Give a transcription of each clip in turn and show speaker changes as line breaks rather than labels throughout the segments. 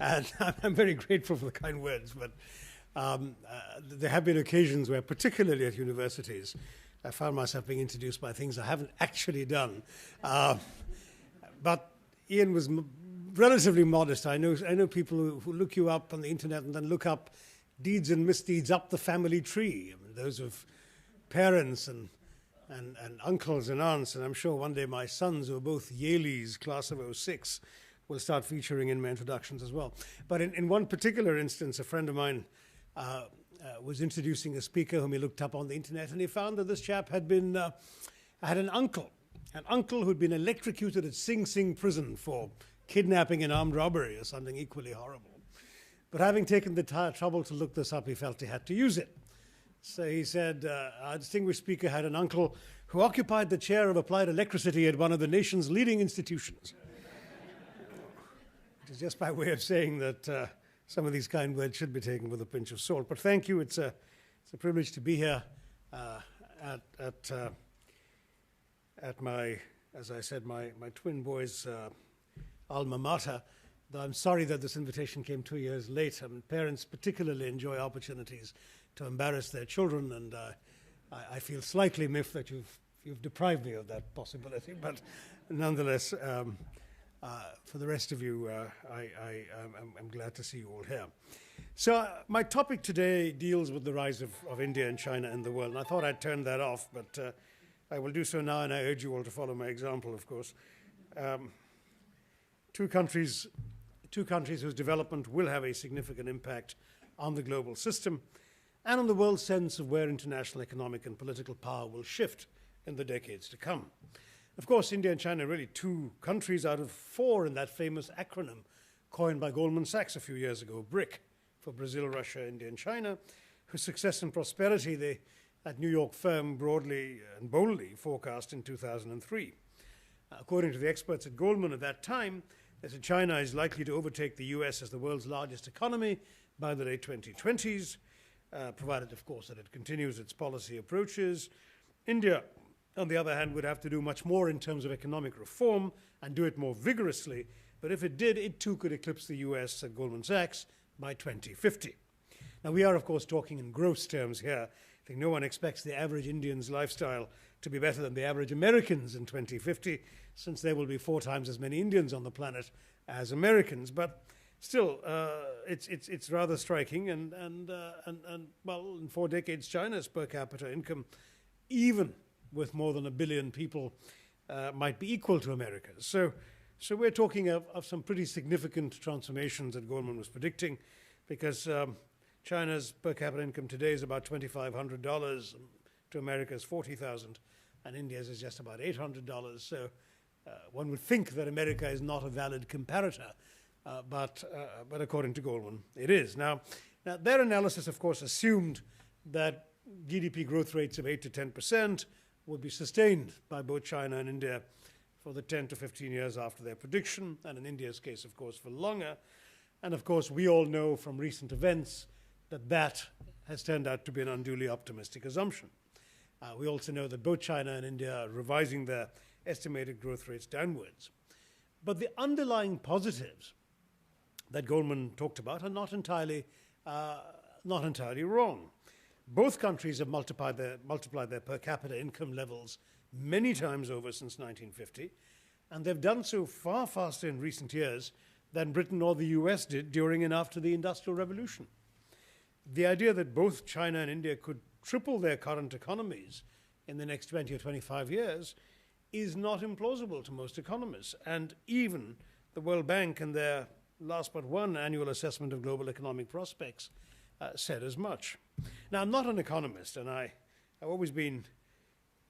And I'm very grateful for the kind words, but there have been occasions where, particularly at universities, I found myself being introduced by things I haven't actually done. But Ian was relatively modest. I know people who look you up on the internet and then look up deeds and misdeeds up the family tree. I mean, those of parents and uncles and aunts, and I'm sure one day my sons, who are both Yaleys, class of '06, will start featuring in my introductions as well. But in one particular instance, a friend of mine was introducing a speaker whom he looked up on the internet, and he found that this chap had an uncle who'd been electrocuted at Sing Sing prison for kidnapping and armed robbery or something equally horrible. But having taken the trouble to look this up, he felt he had to use it. So he said, our distinguished speaker had an uncle who occupied the chair of applied electricity at one of the nation's leading institutions. Which is just by way of saying that some of these kind words should be taken with a pinch of salt. But thank you. It's a privilege to be here at my, as I said, my twin boys' alma mater. Though I'm sorry that this invitation came 2 years late. I mean, parents particularly enjoy opportunities to embarrass their children, and I feel slightly miffed that you've deprived me of that possibility. But nonetheless, for the rest of you, I'm glad to see you all here. So my topic today deals with the rise of India and China in the world. And I thought I'd turn that off, but I will do so now, and I urge you all to follow my example, of course. Two countries whose development will have a significant impact on the global system and on the world's sense of where international economic and political power will shift in the decades to come. Of course, India and China are really two countries out of four in that famous acronym coined by Goldman Sachs a few years ago, BRIC, for Brazil, Russia, India, and China, whose success and prosperity that New York firm broadly and boldly forecast in 2003. According to the experts at Goldman at that time, they said China is likely to overtake the US as the world's largest economy by the late 2020s, provided, of course, that it continues its policy approaches. India, on the other hand, would have to do much more in terms of economic reform and do it more vigorously. But if it did, it too could eclipse the US at Goldman Sachs by 2050. Now, we are, of course, talking in gross terms here. I think no one expects the average Indian's lifestyle to be better than the average American's in 2050, since there will be 4 times as many Indians on the planet as Americans. But still, it's rather striking. And well, in 4 decades, China's per capita income, even with more than 1 billion people, might be equal to America's. So we're talking of some pretty significant transformations that Goldman was predicting, because China's per capita income today is about $2,500 to America's $40,000, and India's is just about $800. So one would think that America is not a valid comparator, but according to Goldman, it is. Now, their analysis, of course, assumed that GDP growth rates of 8 to 10% would be sustained by both China and India for the 10 to 15 years after their prediction, and in India's case, of course, for longer. And of course, we all know from recent events that has turned out to be an unduly optimistic assumption. We also know that both China and India are revising their estimated growth rates downwards. But the underlying positives that Goldman talked about are not entirely wrong. Both countries have multiplied their per capita income levels many times over since 1950, and they've done so far faster in recent years than Britain or the US did during and after the Industrial Revolution. The idea that both China and India could triple their current economies in the next 20 or 25 years is not implausible to most economists. And even the World Bank, in their last but one annual assessment of global economic prospects, said as much. Now, I'm not an economist, and I've always been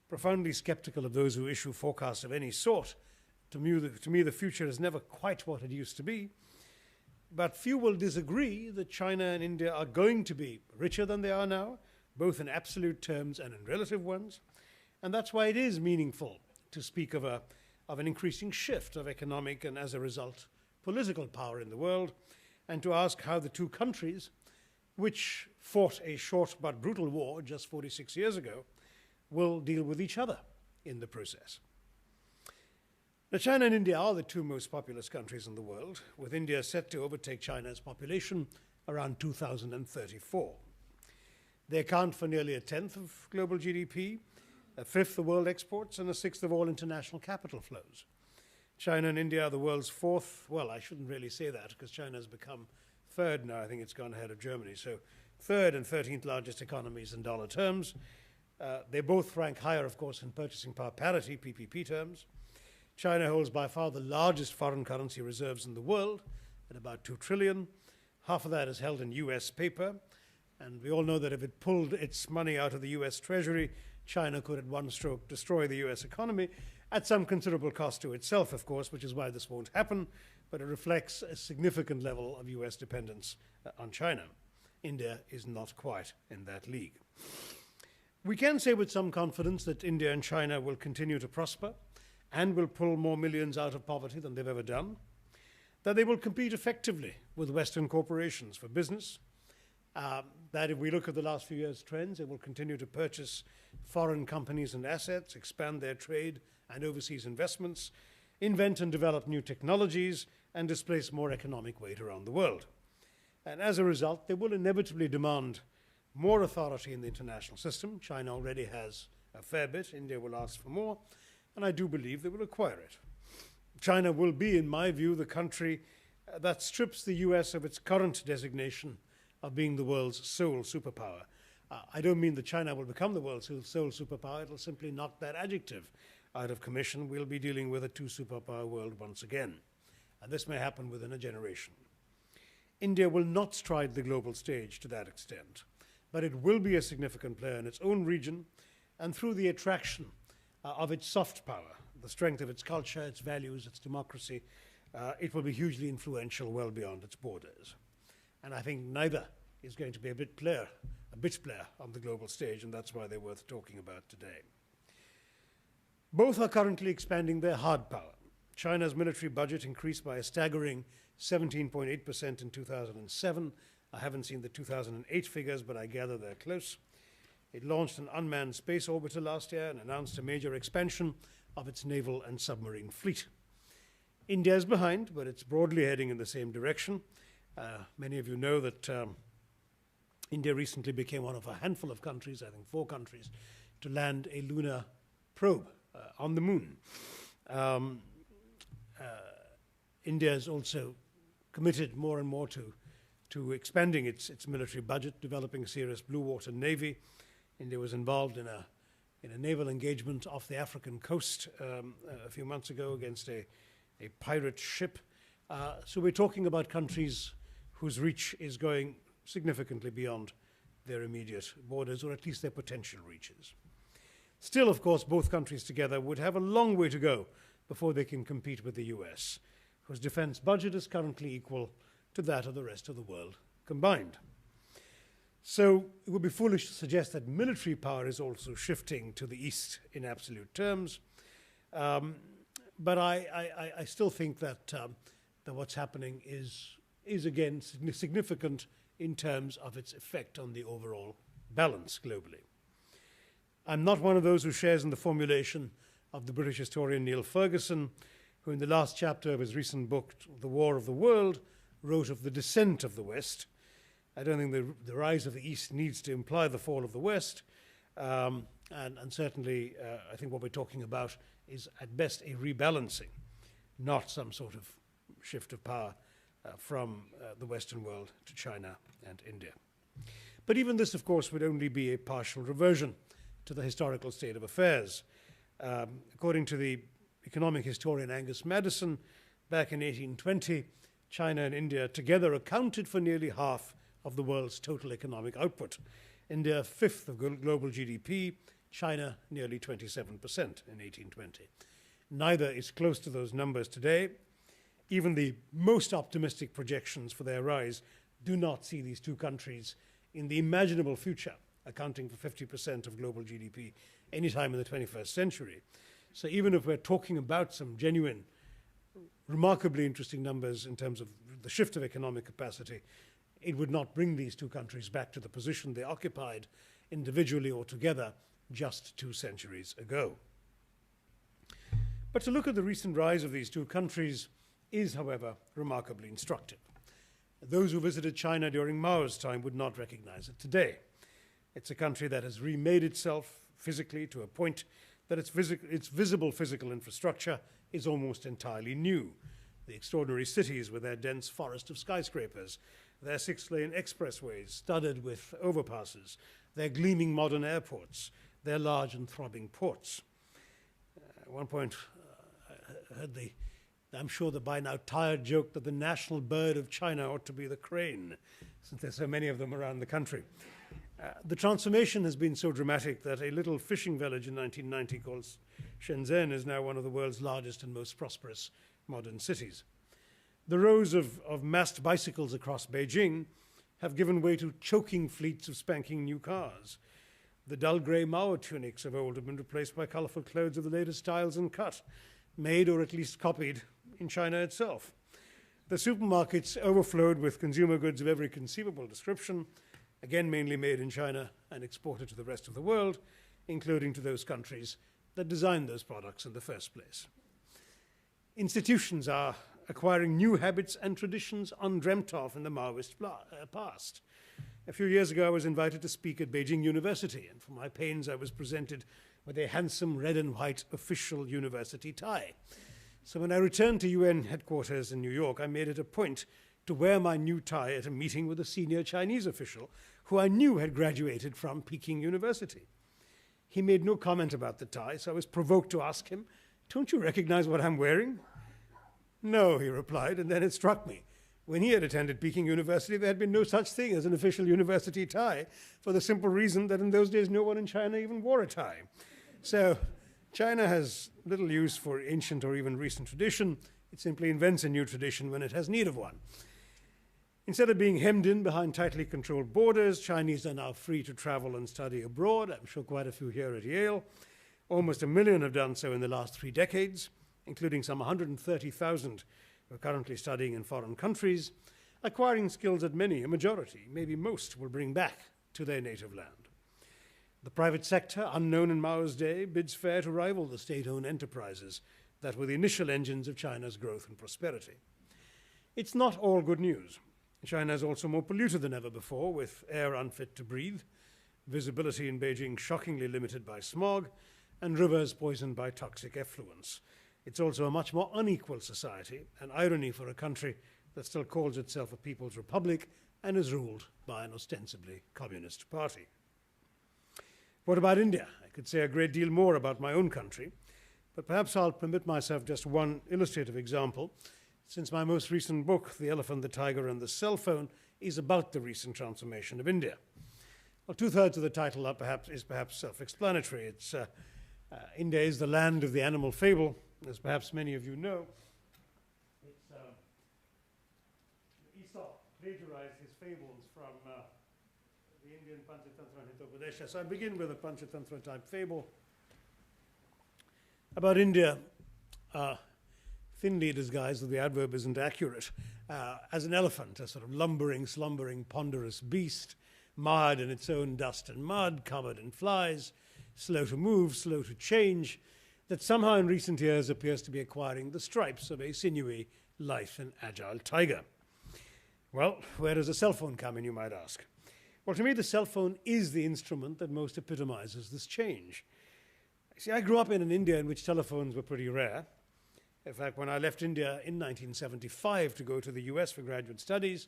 profoundly skeptical of those who issue forecasts of any sort. To me, the future is never quite what it used to be. But few will disagree that China and India are going to be richer than they are now, both in absolute terms and in relative ones. And that's why it is meaningful to speak of an increasing shift of economic and, as a result, political power in the world, and to ask how the two countries, which fought a short but brutal war just 46 years ago, will deal with each other in the process. Now, China and India are the two most populous countries in the world, with India set to overtake China's population around 2034. They account for nearly a tenth of global GDP, a fifth of world exports, and a sixth of all international capital flows. China and India are the world's fourth, well, I shouldn't really say that because China has become third now. I think it's gone ahead of Germany. So third and 13th largest economies in dollar terms. They both rank higher, of course, in purchasing power parity, PPP terms. China holds by far the largest foreign currency reserves in the world at about 2 trillion. Half of that is held in US paper. And we all know that if it pulled its money out of the US Treasury, China could at one stroke destroy the US economy at some considerable cost to itself, of course, which is why this won't happen. But it reflects a significant level of US dependence on China. India is not quite in that league. We can say with some confidence that India and China will continue to prosper and will pull more millions out of poverty than they've ever done, that they will compete effectively with Western corporations for business, that if we look at the last few years' trends, they will continue to purchase foreign companies and assets, expand their trade and overseas investments, invent and develop new technologies, and displace more economic weight around the world. And as a result, they will inevitably demand more authority in the international system. China already has a fair bit. India will ask for more. And I do believe they will acquire it. China will be, in my view, the country that strips the US of its current designation of being the world's sole superpower. I don't mean that China will become the world's sole superpower. It'll simply knock that adjective out of commission. We'll be dealing with a two-superpower world once again. And this may happen within a generation. India will not stride the global stage to that extent, but it will be a significant player in its own region and through the attraction of its soft power, the strength of its culture, its values, its democracy. It will be hugely influential well beyond its borders. And I think neither is going to be a bit player on the global stage, and that's why they're worth talking about today. Both are currently expanding their hard power. China's military budget increased by a staggering 17.8% in 2007. I haven't seen the 2008 figures, but I gather they're close. It launched an unmanned space orbiter last year and announced a major expansion of its naval and submarine fleet. India is behind, but it's broadly heading in the same direction. Many of you know that India recently became one of a handful of countries, I think 4 countries, to land a lunar probe on the moon. India is also committed more and more to expanding its military budget, developing a serious blue water navy. India was involved in a naval engagement off the African coast a few months ago against a pirate ship. So we're talking about countries whose reach is going significantly beyond their immediate borders, or at least their potential reaches. Still, of course, both countries together would have a long way to go before they can compete with the US, whose defense budget is currently equal to that of the rest of the world combined. So it would be foolish to suggest that military power is also shifting to the east in absolute terms. But I still think that what's happening is again significant in terms of its effect on the overall balance globally. I'm not one of those who shares in the formulation of the British historian Neil Ferguson, who in the last chapter of his recent book, The War of the World, wrote of the descent of the West. I don't think the rise of the East needs to imply the fall of the West. And certainly, I think what we're talking about is at best a rebalancing, not some sort of shift of power from the Western world to China and India. But even this, of course, would only be a partial reversion to the historical state of affairs. According to the economic historian Angus Maddison, back in 1820, China and India together accounted for nearly half of the world's total economic output. India, 5th of global GDP, China nearly 27% in 1820. Neither is close to those numbers today. Even the most optimistic projections for their rise do not see these two countries in the imaginable future accounting for 50% of global GDP anytime in the 21st century. So even if we're talking about some genuine, remarkably interesting numbers in terms of the shift of economic capacity, it would not bring these two countries back to the position they occupied individually or together just 2 centuries ago. But to look at the recent rise of these two countries is, however, remarkably instructive. Those who visited China during Mao's time would not recognize it today. It's a country that has remade itself physically to a point that its visible physical infrastructure is almost entirely new. The extraordinary cities with their dense forest of skyscrapers, their 6-lane expressways studded with overpasses, their gleaming modern airports, their large and throbbing ports. At one point, I heard I'm sure the by now tired joke that the national bird of China ought to be the crane, since there's so many of them around the country. The transformation has been so dramatic that a little fishing village in 1990 called Shenzhen is now one of the world's largest and most prosperous modern cities. The rows of massed bicycles across Beijing have given way to choking fleets of spanking new cars. The dull grey Mao tunics of old have been replaced by colourful clothes of the latest styles and cut, made or at least copied in China itself. The supermarkets overflowed with consumer goods of every conceivable description, again mainly made in China and exported to the rest of the world, including to those countries that designed those products in the first place. Institutions are acquiring new habits and traditions undreamt of in the Maoist past. A few years ago, I was invited to speak at Beijing University, and for my pains, I was presented with a handsome red and white official university tie. So when I returned to UN headquarters in New York, I made it a point to wear my new tie at a meeting with a senior Chinese official who I knew had graduated from Peking University. He made no comment about the tie, so I was provoked to ask him, "Don't you recognize what I'm wearing?" "No," he replied, and then it struck me. When he had attended Peking University, there had been no such thing as an official university tie, for the simple reason that in those days no one in China even wore a tie. So China has little use for ancient or even recent tradition. It simply invents a new tradition when it has need of one. Instead of being hemmed in behind tightly controlled borders, Chinese are now free to travel and study abroad. I'm sure quite a few here at Yale. Almost 1 million have done so in the last 3 decades, including some 130,000 who are currently studying in foreign countries, acquiring skills that many, a majority, maybe most, will bring back to their native land. The private sector, unknown in Mao's day, bids fair to rival the state-owned enterprises that were the initial engines of China's growth and prosperity. It's not all good news. China is also more polluted than ever before, with air unfit to breathe, visibility in Beijing shockingly limited by smog, and rivers poisoned by toxic effluents. It's also a much more unequal society, an irony for a country that still calls itself a People's Republic and is ruled by an ostensibly communist party. What about India? I could say a great deal more about my own country, but perhaps I'll permit myself just one illustrative example, since my most recent book, The Elephant, the Tiger, and the Cell Phone, is about the recent transformation of India. Well, 2/3 of the title is perhaps self-explanatory. It's India is the land of the animal fable, as perhaps many of you know. Aesop plagiarized his fables from the Indian Panchatantra and Hitopadesha. So I begin with a Panchatantra type fable about India, thinly disguised, though the adverb isn't accurate, as an elephant, a sort of lumbering, slumbering, ponderous beast, marred in its own dust and mud, covered in flies, slow to move, slow to change, that somehow in recent years appears to be acquiring the stripes of a sinewy, lithe and agile tiger. Well, where does a cell phone come in, you might ask? Well, to me, the cell phone is the instrument that most epitomizes this change. See, I grew up in an India in which telephones were pretty rare. In fact, when I left India in 1975 to go to the US for graduate studies,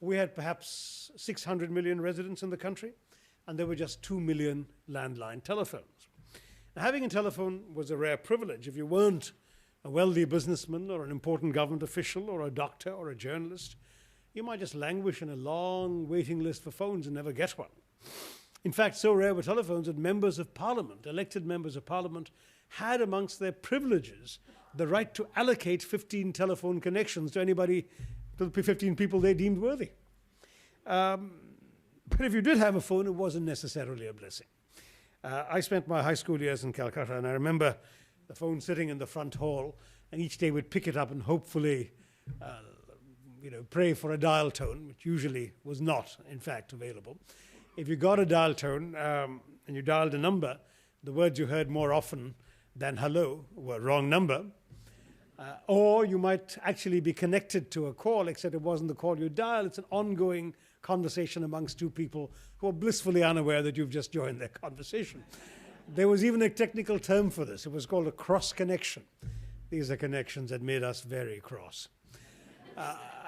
we had perhaps 600 million residents in the country, and there were just 2 million landline telephones. Now, having a telephone was a rare privilege. If you weren't a wealthy businessman or an important government official or a doctor or a journalist, you might just languish in a long waiting list for phones and never get one. In fact, so rare were telephones that members of parliament, elected members of parliament, had amongst their privileges the right to allocate 15 telephone connections to anybody, to the 15 people they deemed worthy. But if you did have a phone, it wasn't necessarily a blessing. I spent my high school years in Calcutta, and I remember the phone sitting in the front hall, and each day we'd pick it up and hopefully pray for a dial tone, which usually was not, in fact, available. If you got a dial tone and you dialed a number, the words you heard more often than hello, or wrong number. Or you might actually be connected to a call, except it wasn't the call you dial. It's an ongoing conversation amongst two people who are blissfully unaware that you've just joined their conversation. There was even a technical term for this. It was called a cross connection. These are connections that made us very cross.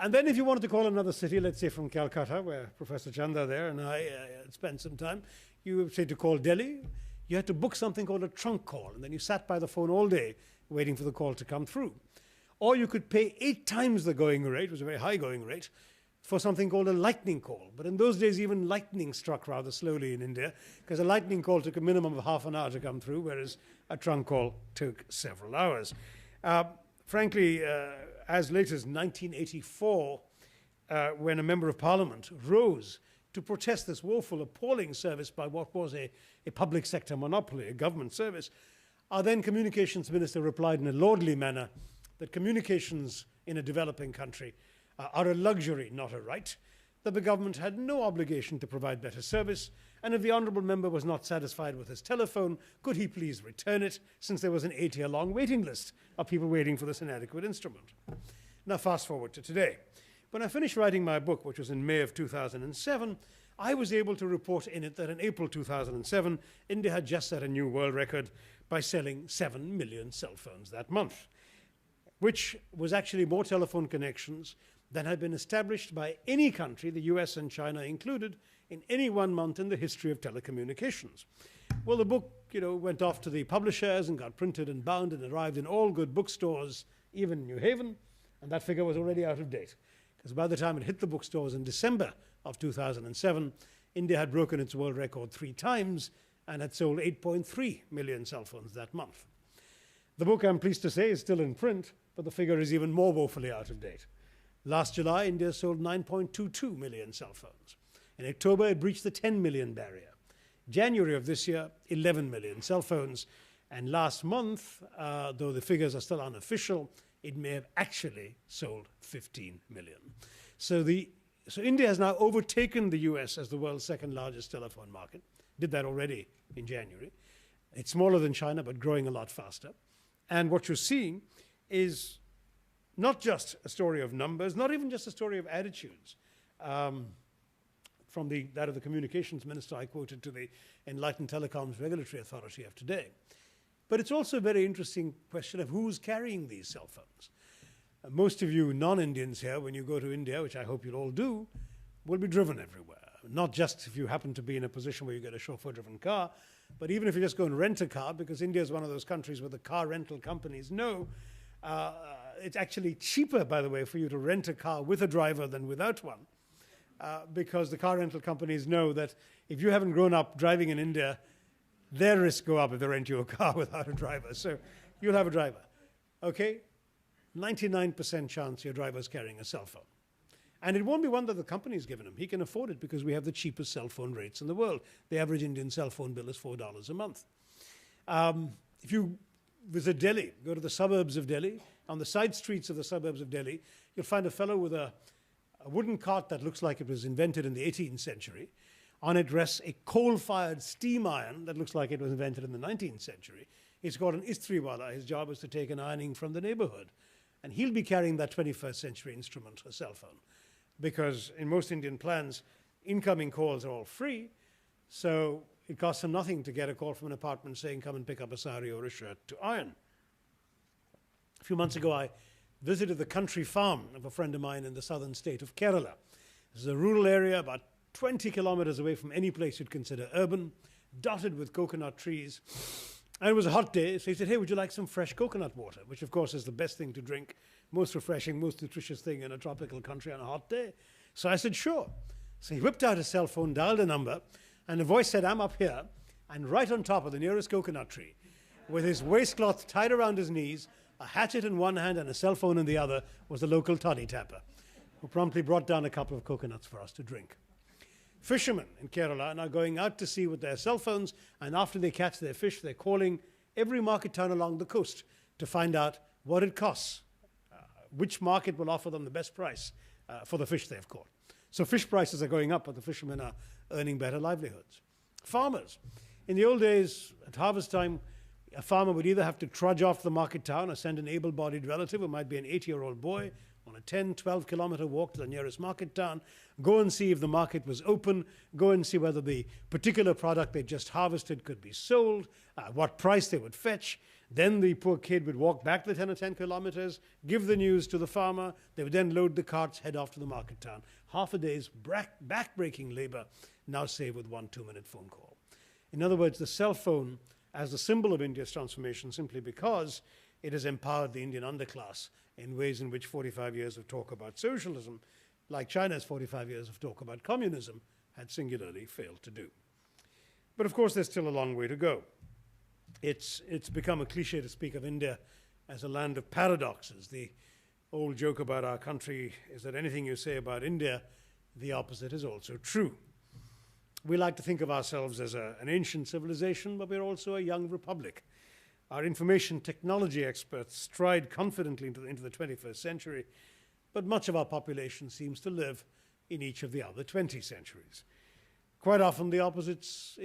And then if you wanted to call another city, let's say from Calcutta, where Professor Chanda there and I spent some time, you would say to call Delhi, you had to book something called a trunk call, and then you sat by the phone all day waiting for the call to come through. Or you could pay 8 times the going rate, it was a very high going rate, for something called a lightning call. But in those days, even lightning struck rather slowly in India, because a lightning call took a minimum of half an hour to come through, whereas a trunk call took several hours. Frankly, as late as 1984, when a member of parliament rose to protest this woeful, appalling service by what was a public sector monopoly, a government service, our then communications minister replied in a lordly manner that communications in a developing country are a luxury, not a right, that the government had no obligation to provide better service, and if the honourable member was not satisfied with his telephone, could he please return it, since there was an 8-year-long waiting list of people waiting for this inadequate instrument. Now fast forward to today. When I finished writing my book, which was in May of 2007, I was able to report in it that in April 2007, India had just set a new world record by selling 7 million cell phones that month, which was actually more telephone connections than had been established by any country, the US and China included, in any one month in the history of telecommunications. Well, the book, went off to the publishers and got printed and bound and arrived in all good bookstores, even New Haven, and that figure was already out of date. Because by the time it hit the bookstores in December of 2007, India had broken its world record 3 times and had sold 8.3 million cell phones that month. The book, I'm pleased to say, is still in print, but the figure is even more woefully out of date. Last July, India sold 9.22 million cell phones. In October, it breached the 10 million barrier. January of this year, 11 million cell phones. And last month, though the figures are still unofficial, it may have actually sold 15 million. So India has now overtaken the US as the world's second largest telephone market. Did that already in January. It's smaller than China, but growing a lot faster. And what you're seeing is not just a story of numbers, not even just a story of attitudes. From that of the communications minister I quoted to the Enlightened Telecoms Regulatory Authority of today. But it's also a very interesting question of who's carrying these cell phones. Most of you non-Indians here, when you go to India, which I hope you'll all do, will be driven everywhere. Not just if you happen to be in a position where you get a chauffeur-driven car, but even if you just go and rent a car, because India is one of those countries where the car rental companies know it's actually cheaper, by the way, for you to rent a car with a driver than without one, because the car rental companies know that if you haven't grown up driving in India, their risks go up if they rent you a car without a driver. So you'll have a driver. Okay? 99% chance your driver's carrying a cell phone. And it won't be one that the company's given him. He can afford it because we have the cheapest cell phone rates in the world. The average Indian cell phone bill is $4 a month. If you visit Delhi, go to the suburbs of Delhi, on the side streets of the suburbs of Delhi, you'll find a fellow with a wooden cart that looks like it was invented in the 18th century. On it rests a coal-fired steam iron that looks like it was invented in the 19th century. He's got an istriwala. His job is to take an ironing from the neighborhood. And he'll be carrying that 21st century instrument, a cell phone. Because in most Indian plans, incoming calls are all free, so it costs him nothing to get a call from an apartment saying, come and pick up a sari or a shirt to iron. A few months ago, I visited the country farm of a friend of mine in the southern state of Kerala. This is a rural area about 20 kilometers away from any place you'd consider urban, dotted with coconut trees. And it was a hot day, so he said, hey, would you like some fresh coconut water? Which, of course, is the best thing to drink, most refreshing, most nutritious thing in a tropical country on a hot day. So I said, sure. So he whipped out his cell phone, dialed a number, and a voice said, I'm up here, and right on top of the nearest coconut tree, with his waistcloth tied around his knees, a hatchet in one hand and a cell phone in the other, was the local toddy tapper, who promptly brought down a couple of coconuts for us to drink. Fishermen in Kerala are now going out to sea with their cell phones, and after they catch their fish, they're calling every market town along the coast to find out what it costs, which market will offer them the best price for the fish they've caught. So fish prices are going up, but the fishermen are earning better livelihoods. Farmers. In the old days, at harvest time, A farmer would either have to trudge off to the market town or send an able-bodied relative, who might be an 8-year-old boy, on a 10, 12-kilometer walk to the nearest market town, go and see if the market was open, go and see whether the particular product they just harvested could be sold, what price they would fetch. Then the poor kid would walk back the 10 or 10 kilometers, give the news to the farmer. They would then load the carts, head off to the market town. Half a day's back-breaking labor, now saved with 1 2-minute phone call. In other words, the cell phone as the symbol of India's transformation, simply because it has empowered the Indian underclass in ways in which 45 years of talk about socialism, like China's 45 years of talk about communism, had singularly failed to do. But of course, there's still a long way to go. It's become a cliche to speak of India as a land of paradoxes. The old joke about our country is that anything you say about India, the opposite is also true. We like to think of ourselves as an ancient civilization, but we're also a young republic. Our information technology experts stride confidently into the 21st century, but much of our population seems to live in each of the other 20 centuries. Quite often the opposites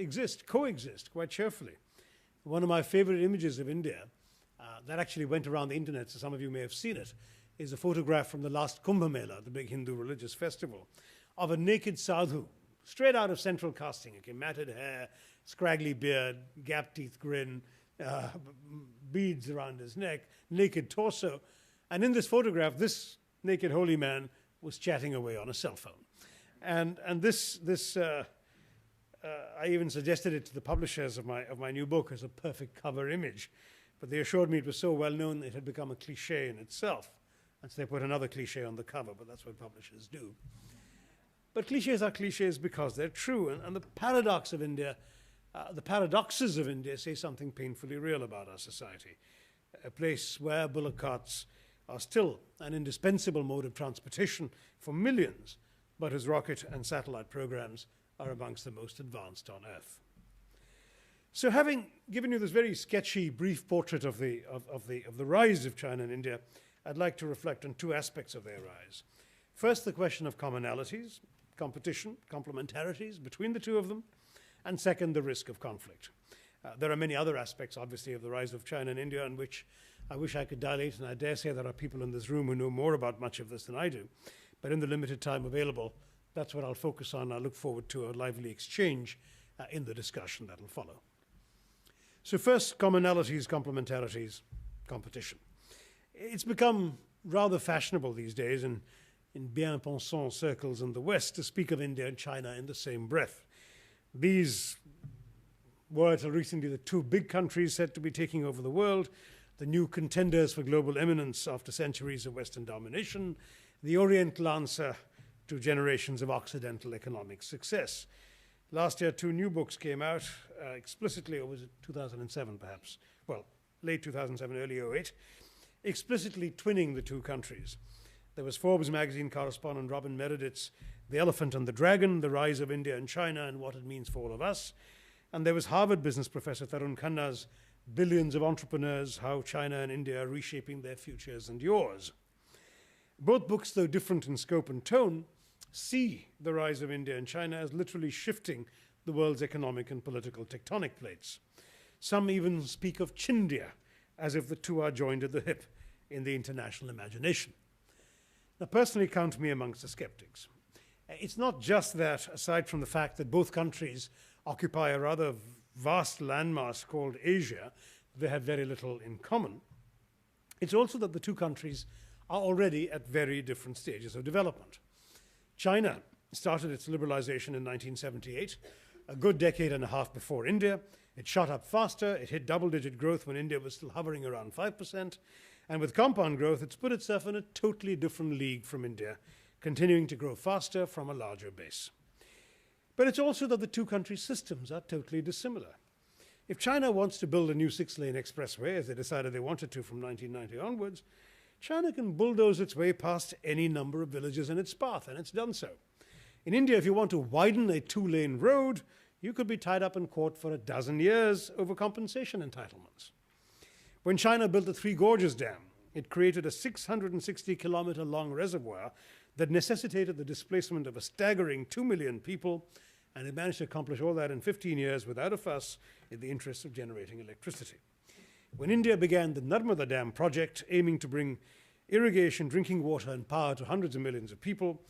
coexist quite cheerfully. One of my favorite images of India, that actually went around the internet, so some of you may have seen it, is a photograph from the last Kumbh Mela, the big Hindu religious festival, of a naked sadhu, straight out of Central Casting. Okay, matted hair, scraggly beard, gap-teeth grin, beads around his neck, naked torso. And in this photograph, this naked holy man was chatting away on a cell phone. And this I even suggested it to the publishers of my new book as a perfect cover image. But they assured me it was so well known it had become a cliche in itself. And so they put another cliche on the cover, but that's what publishers do. But cliches are cliches because they're true. And the paradox of India, the paradoxes of India say something painfully real about our society. A place where bullock carts are still an indispensable mode of transportation for millions, but whose rocket and satellite programs are amongst the most advanced on Earth. So having given you this very sketchy, brief portrait of the rise of China and India, I'd like to reflect on 2 aspects of their rise. First, the question of commonalities, competition, complementarities between the two of them, and second, the risk of conflict. There are many other aspects, obviously, of the rise of China and India on which I wish I could dilate, and I dare say there are people in this room who know more about much of this than I do. But in the limited time available, that's what I'll focus on. I look forward to a lively exchange in the discussion that will follow. So first, commonalities, complementarities, competition. It's become rather fashionable these days in bien-pensant circles in the West to speak of India and China in the same breath. These were till recently the 2 big countries said to be taking over the world, the new contenders for global eminence after centuries of Western domination, the Oriental answer to generations of Occidental economic success. Last year, 2 new books came out explicitly, or was it 2007 perhaps? Well, late 2007, early 2008, explicitly twinning the 2 countries. There was Forbes magazine correspondent Robin Meredith's The Elephant and the Dragon, The Rise of India and China and What It Means for All of Us. And there was Harvard business professor Tarun Khanna's Billions of Entrepreneurs, How China and India Are Reshaping Their Futures and Yours. Both books, though different in scope and tone, see the rise of India and China as literally shifting the world's economic and political tectonic plates. Some even speak of Chindia, as if the 2 are joined at the hip in the international imagination. Now, personally, count me amongst the skeptics. It's not just that, aside from the fact that both countries occupy a rather vast landmass called Asia, they have very little in common. It's also that the 2 countries are already at very different stages of development. China started its liberalization in 1978, a good decade and a half before India. It shot up faster, it hit double-digit growth when India was still hovering around 5%, and with compound growth, it's put itself in a totally different league from India, continuing to grow faster from a larger base. But it's also that the 2 countries' systems are totally dissimilar. If China wants to build a new 6-lane expressway, as they decided they wanted to from 1990 onwards, China can bulldoze its way past any number of villages in its path, and it's done so. In India, if you want to widen a 2-lane road, you could be tied up in court for 12 years over compensation entitlements. When China built the Three Gorges Dam, it created a 660-kilometer-long reservoir that necessitated the displacement of a staggering 2 million people, and it managed to accomplish all that in 15 years without a fuss in the interest of generating electricity. When India began the Narmada Dam project, aiming to bring irrigation, drinking water, and power to hundreds of millions of people,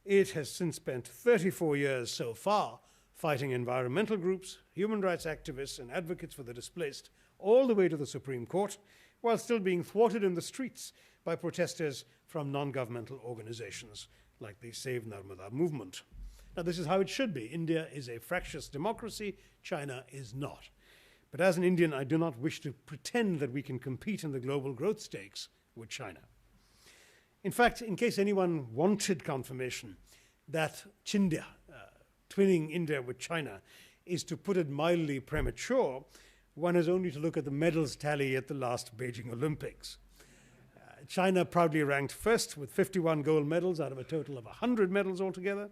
it has since spent 34 years so far fighting environmental groups, human rights activists, and advocates for the displaced, all the way to the Supreme Court, while still being thwarted in the streets by protesters from non-governmental organizations like the Save Narmada movement. Now, this is how it should be. India is a fractious democracy. China is not. But as an Indian, I do not wish to pretend that we can compete in the global growth stakes with China. In fact, in case anyone wanted confirmation that Chindia, twinning India with China, is, to put it mildly, premature, one has only to look at the medals tally at the last Beijing Olympics. China proudly ranked first with 51 gold medals out of a total of 100 medals altogether.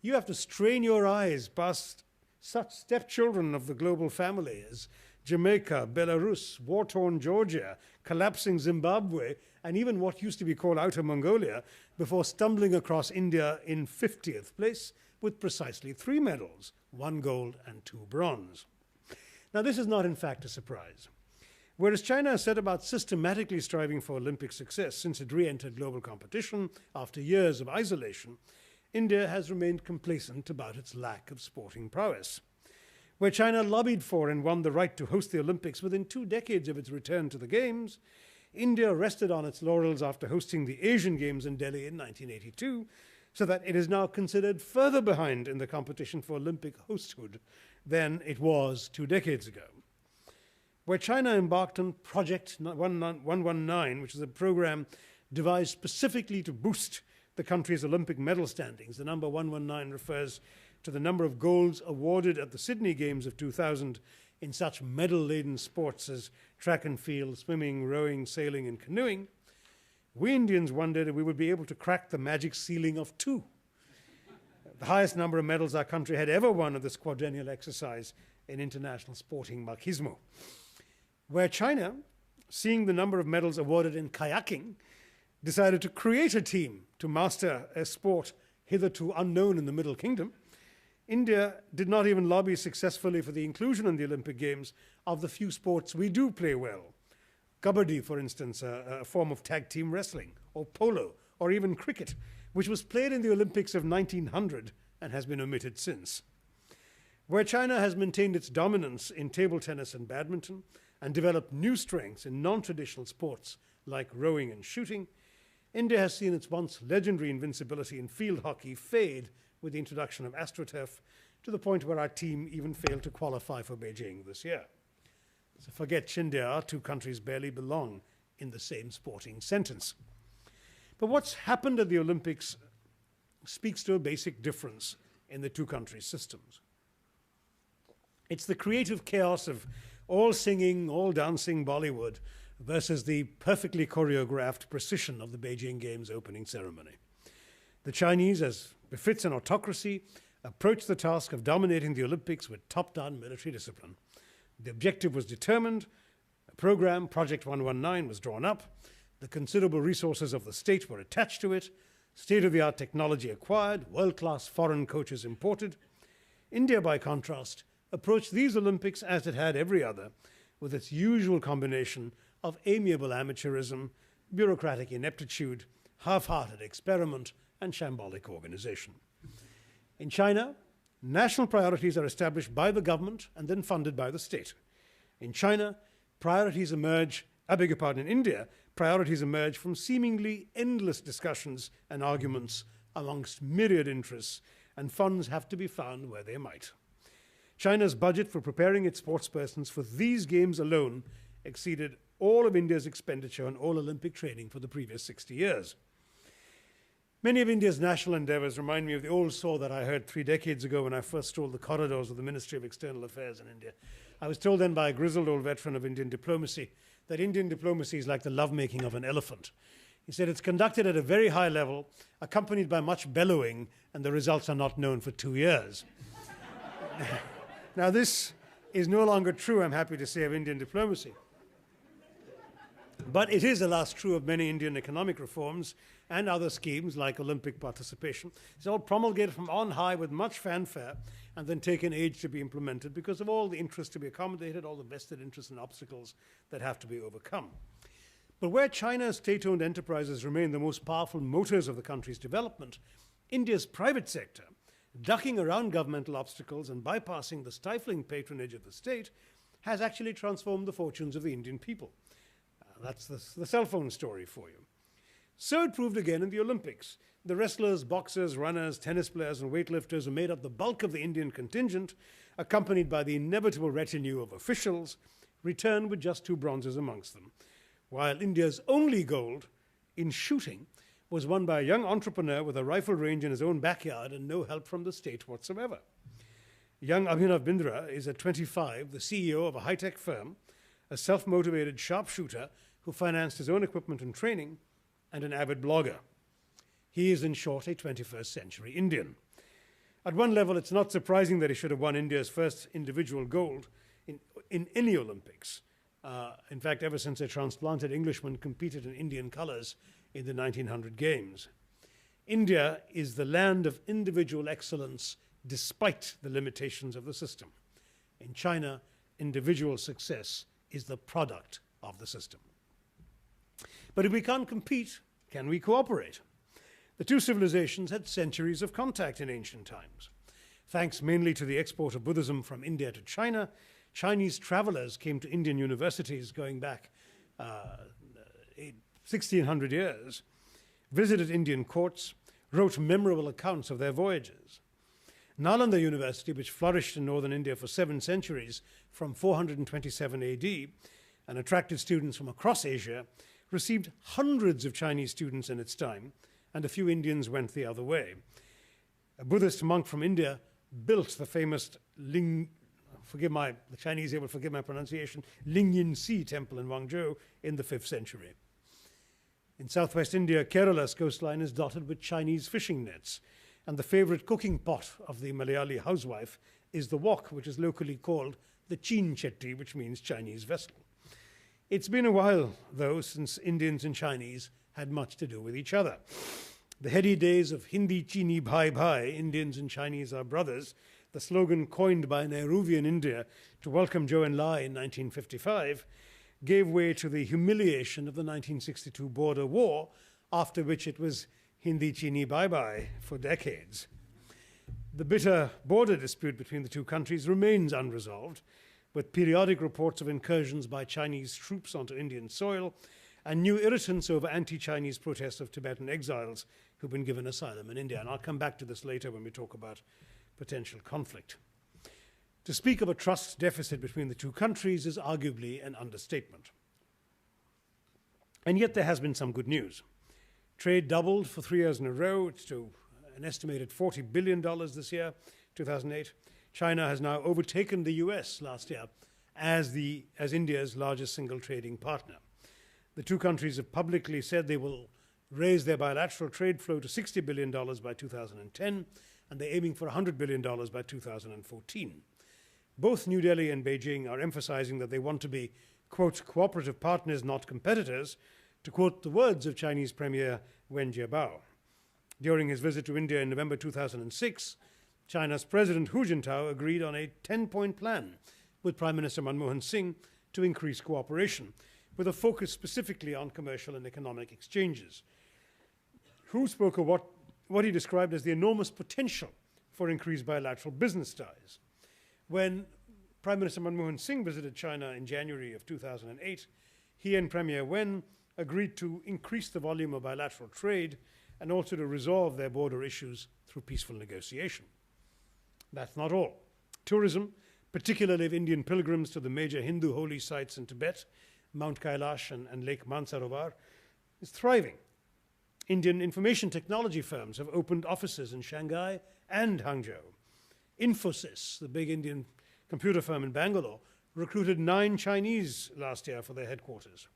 You have to strain your eyes past such stepchildren of the global family as Jamaica, Belarus, war-torn Georgia, collapsing Zimbabwe, and even what used to be called Outer Mongolia, before stumbling across India in 50th place with precisely 3 medals, 1 gold and 2 bronze. Now, this is not, in fact, a surprise. Whereas China has set about systematically striving for Olympic success since it re-entered global competition after years of isolation, India has remained complacent about its lack of sporting prowess. Where China lobbied for and won the right to host the Olympics within 2 decades of its return to the Games, India rested on its laurels after hosting the Asian Games in Delhi in 1982, so that it is now considered further behind in the competition for Olympic hosthood than it was 2 decades ago. Where China embarked on Project 119, which is a program devised specifically to boost the country's Olympic medal standings. The number 119 refers to the number of golds awarded at the Sydney Games of 2000 in such medal-laden sports as track and field, swimming, rowing, sailing, and canoeing. We Indians wondered if we would be able to crack the magic ceiling of 2, the highest number of medals our country had ever won at this quadrennial exercise in international sporting machismo. Where China, seeing the number of medals awarded in kayaking, decided to create a team to master a sport hitherto unknown in the Middle Kingdom, India did not even lobby successfully for the inclusion in the Olympic Games of the few sports we do play well. Kabaddi, for instance, a form of tag team wrestling, or polo, or even cricket, which was played in the Olympics of 1900 and has been omitted since. Where China has maintained its dominance in table tennis and badminton and developed new strengths in non-traditional sports like rowing and shooting, India has seen its once legendary invincibility in field hockey fade with the introduction of AstroTurf, to the point where our team even failed to qualify for Beijing this year. So forget Chindia, our 2 countries barely belong in the same sporting sentence. But what's happened at the Olympics speaks to a basic difference in the 2 countries' systems. It's the creative chaos of all singing, all dancing Bollywood versus the perfectly choreographed precision of the Beijing Games opening ceremony. The Chinese, as befits an autocracy, approached the task of dominating the Olympics with top-down military discipline. The objective was determined, a program, Project 119, was drawn up, the considerable resources of the state were attached to it, state-of-the-art technology acquired, world-class foreign coaches imported. India, by contrast, approached these Olympics as it had every other, with its usual combination of amiable amateurism, bureaucratic ineptitude, half-hearted experiment, and shambolic organization. In China, national priorities are established by the government and then funded by the state. In China, priorities emerge, in India, priorities emerge from seemingly endless discussions and arguments amongst myriad interests, and funds have to be found where they might. China's budget for preparing its sportspersons for these games alone exceeded all of India's expenditure on all Olympic training for the previous 60 years. Many of India's national endeavors remind me of the old saw that I heard 3 decades ago when I first strolled the corridors of the Ministry of External Affairs in India. I was told then by a grizzled old veteran of Indian diplomacy that Indian diplomacy is like the lovemaking of an elephant. He said it's conducted at a very high level, accompanied by much bellowing, and the results are not known for 2 years. Now, this is no longer true, I'm happy to say, of Indian diplomacy. But it is, alas, true of many Indian economic reforms and other schemes like Olympic participation. It's all promulgated from on high with much fanfare and then take an age to be implemented because of all the interests to be accommodated, all the vested interests and obstacles that have to be overcome. But where China's state-owned enterprises remain the most powerful motors of the country's development, India's private sector, ducking around governmental obstacles and bypassing the stifling patronage of the state, has actually transformed the fortunes of the Indian people. That's the cell phone story for you. So it proved again in the Olympics. The wrestlers, boxers, runners, tennis players, and weightlifters who made up the bulk of the Indian contingent, accompanied by the inevitable retinue of officials, returned with just 2 bronzes amongst them, while India's only gold in shooting was won by a young entrepreneur with a rifle range in his own backyard and no help from the state whatsoever. Young Abhinav Bindra is at 25, the CEO of a high-tech firm, a self-motivated sharpshooter who financed his own equipment and training, and an avid blogger. He is, in short, a 21st century Indian. At one level, it's not surprising that he should have won India's first individual gold in any Olympics. In fact, ever since a transplanted Englishman competed in Indian colors in the 1900 Games. India is the land of individual excellence despite the limitations of the system. In China, individual success is the product of the system. But if we can't compete, can we cooperate? The two civilizations had centuries of contact in ancient times. Thanks mainly to the export of Buddhism from India to China, Chinese travelers came to Indian universities going back 1600 years, visited Indian courts, wrote memorable accounts of their voyages. Nalanda University, which flourished in northern India for 7 centuries from 427 AD and attracted students from across Asia, received hundreds of Chinese students in its time, and a few Indians went the other way. A Buddhist monk from India built the famous the Chinese here will forgive my pronunciation, Lingyin Si temple in Guangzhou in the 5th century. In southwest India, Kerala's coastline is dotted with Chinese fishing nets, and the favorite cooking pot of the Malayali housewife is the wok, which is locally called the Chin Chetti, which means Chinese vessel. It's been a while, though, since Indians and Chinese had much to do with each other. The heady days of Hindi Chini Bhai Bhai, Indians and Chinese are brothers, the slogan coined by Nehruvian India to welcome Zhou Enlai in 1955, gave way to the humiliation of the 1962 border war, after which it was Hindi Chini Bye Bye for decades. The bitter border dispute between the two countries remains unresolved, with periodic reports of incursions by Chinese troops onto Indian soil and new irritants over anti-Chinese protests of Tibetan exiles who've been given asylum in India. And I'll come back to this later when we talk about potential conflict. To speak of a trust deficit between the two countries is arguably an understatement. And yet there has been some good news. Trade doubled for 3 years in a row to an estimated $40 billion this year, 2008. China has now overtaken the US last year as India's largest single trading partner. The two countries have publicly said they will raise their bilateral trade flow to $60 billion by 2010, and they're aiming for $100 billion by 2014. Both New Delhi and Beijing are emphasizing that they want to be, quote, cooperative partners, not competitors, to quote the words of Chinese Premier Wen Jiabao. During his visit to India in November 2006, China's President Hu Jintao agreed on a 10-point plan with Prime Minister Manmohan Singh to increase cooperation, with a focus specifically on commercial and economic exchanges. Hu spoke of what he described as the enormous potential for increased bilateral business ties. When Prime Minister Manmohan Singh visited China in January of 2008, he and Premier Wen agreed to increase the volume of bilateral trade and also to resolve their border issues through peaceful negotiation. That's not all. Tourism, particularly of Indian pilgrims to the major Hindu holy sites in Tibet, Mount Kailash and Lake Mansarovar, is thriving. Indian information technology firms have opened offices in Shanghai and Hangzhou. Infosys, the big Indian computer firm in Bangalore, recruited 9 Chinese last year for their headquarters.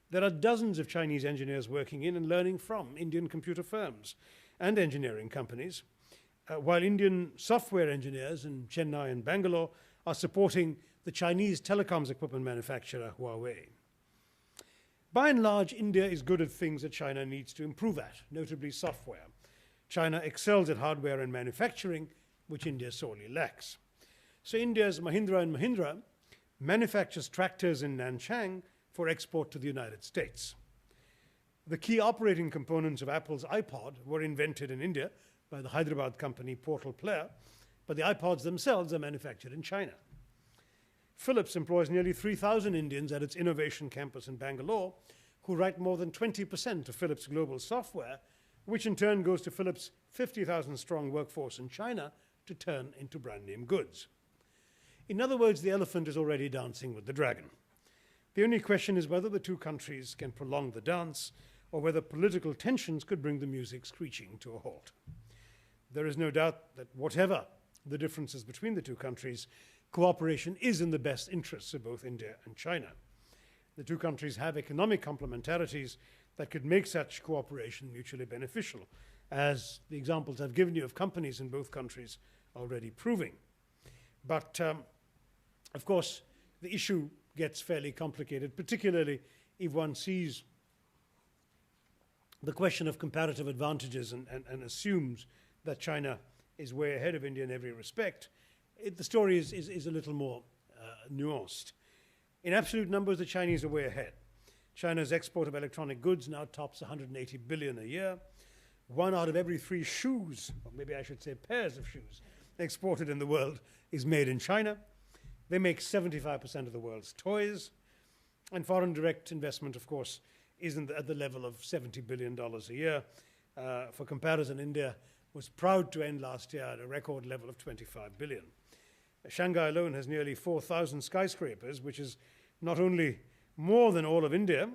There are dozens of Chinese engineers working in and learning from Indian computer firms and engineering companies, while Indian software engineers in Chennai and Bangalore are supporting the Chinese telecoms equipment manufacturer Huawei. By and large, India is good at things that China needs to improve at, notably software. China excels at hardware and manufacturing, which India sorely lacks. So India's Mahindra & Mahindra manufactures tractors in Nanchang for export to the United States. The key operating components of Apple's iPod were invented in India by the Hyderabad company Portal Player, but the iPods themselves are manufactured in China. Philips employs nearly 3,000 Indians at its innovation campus in Bangalore, who write more than 20% of Philips' global software, which in turn goes to Philips' 50,000-strong workforce in China to turn into brand-name goods. In other words, the elephant is already dancing with the dragon. The only question is whether the two countries can prolong the dance, or whether political tensions could bring the music screeching to a halt. There is no doubt that whatever the differences between the two countries, cooperation is in the best interests of both India and China. The two countries have economic complementarities that could make such cooperation mutually beneficial, as the examples I've given you of companies in both countries are already proving. But, of course, the issue gets fairly complicated, particularly if one sees the question of comparative advantages and assumes that China is way ahead of India in every respect. The story is a little more nuanced. In absolute numbers, the Chinese are way ahead. China's export of electronic goods now tops 180 billion a year. 1 out of every 3 shoes, or maybe I should say pairs of shoes, exported in the world is made in China. They make 75% of the world's toys. And foreign direct investment, of course, is at the level of $70 billion a year. For comparison, India was proud to end last year at a record level of 25 billion. Shanghai alone has nearly 4,000 skyscrapers, which is not only more than all of India,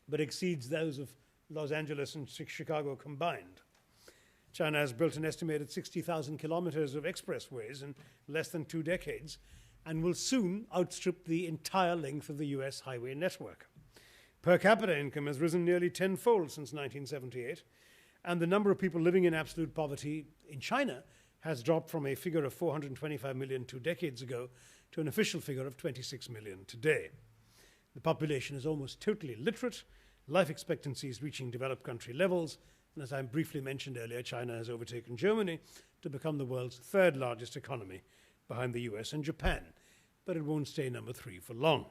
but exceeds those of Los Angeles and Chicago combined. China has built an estimated 60,000 kilometers of expressways in less than 2 decades and will soon outstrip the entire length of the US highway network. Per capita income has risen nearly tenfold since 1978, and the number of people living in absolute poverty in China has dropped from a figure of 425 million 2 decades ago to an official figure of 26 million today. The population is almost totally literate, life expectancy is reaching developed country levels, and as I briefly mentioned earlier, China has overtaken Germany to become the world's 3rd largest economy, behind the US and Japan, but it won't stay number 3 for long.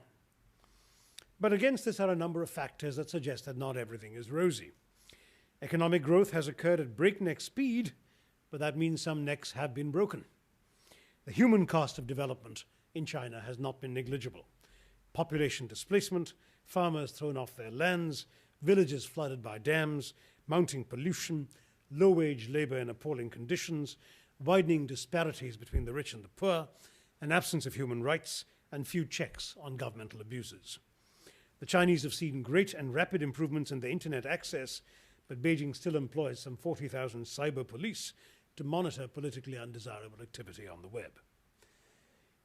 But against this are a number of factors that suggest that not everything is rosy. Economic growth has occurred at breakneck speed, but that means some necks have been broken. The human cost of development in China has not been negligible. Population displacement, farmers thrown off their lands, villages flooded by dams, mounting pollution, low-wage labor in appalling conditions, widening disparities between the rich and the poor, an absence of human rights, and few checks on governmental abuses. The Chinese have seen great and rapid improvements in their internet access, but Beijing still employs some 40,000 cyber police to monitor politically undesirable activity on the web.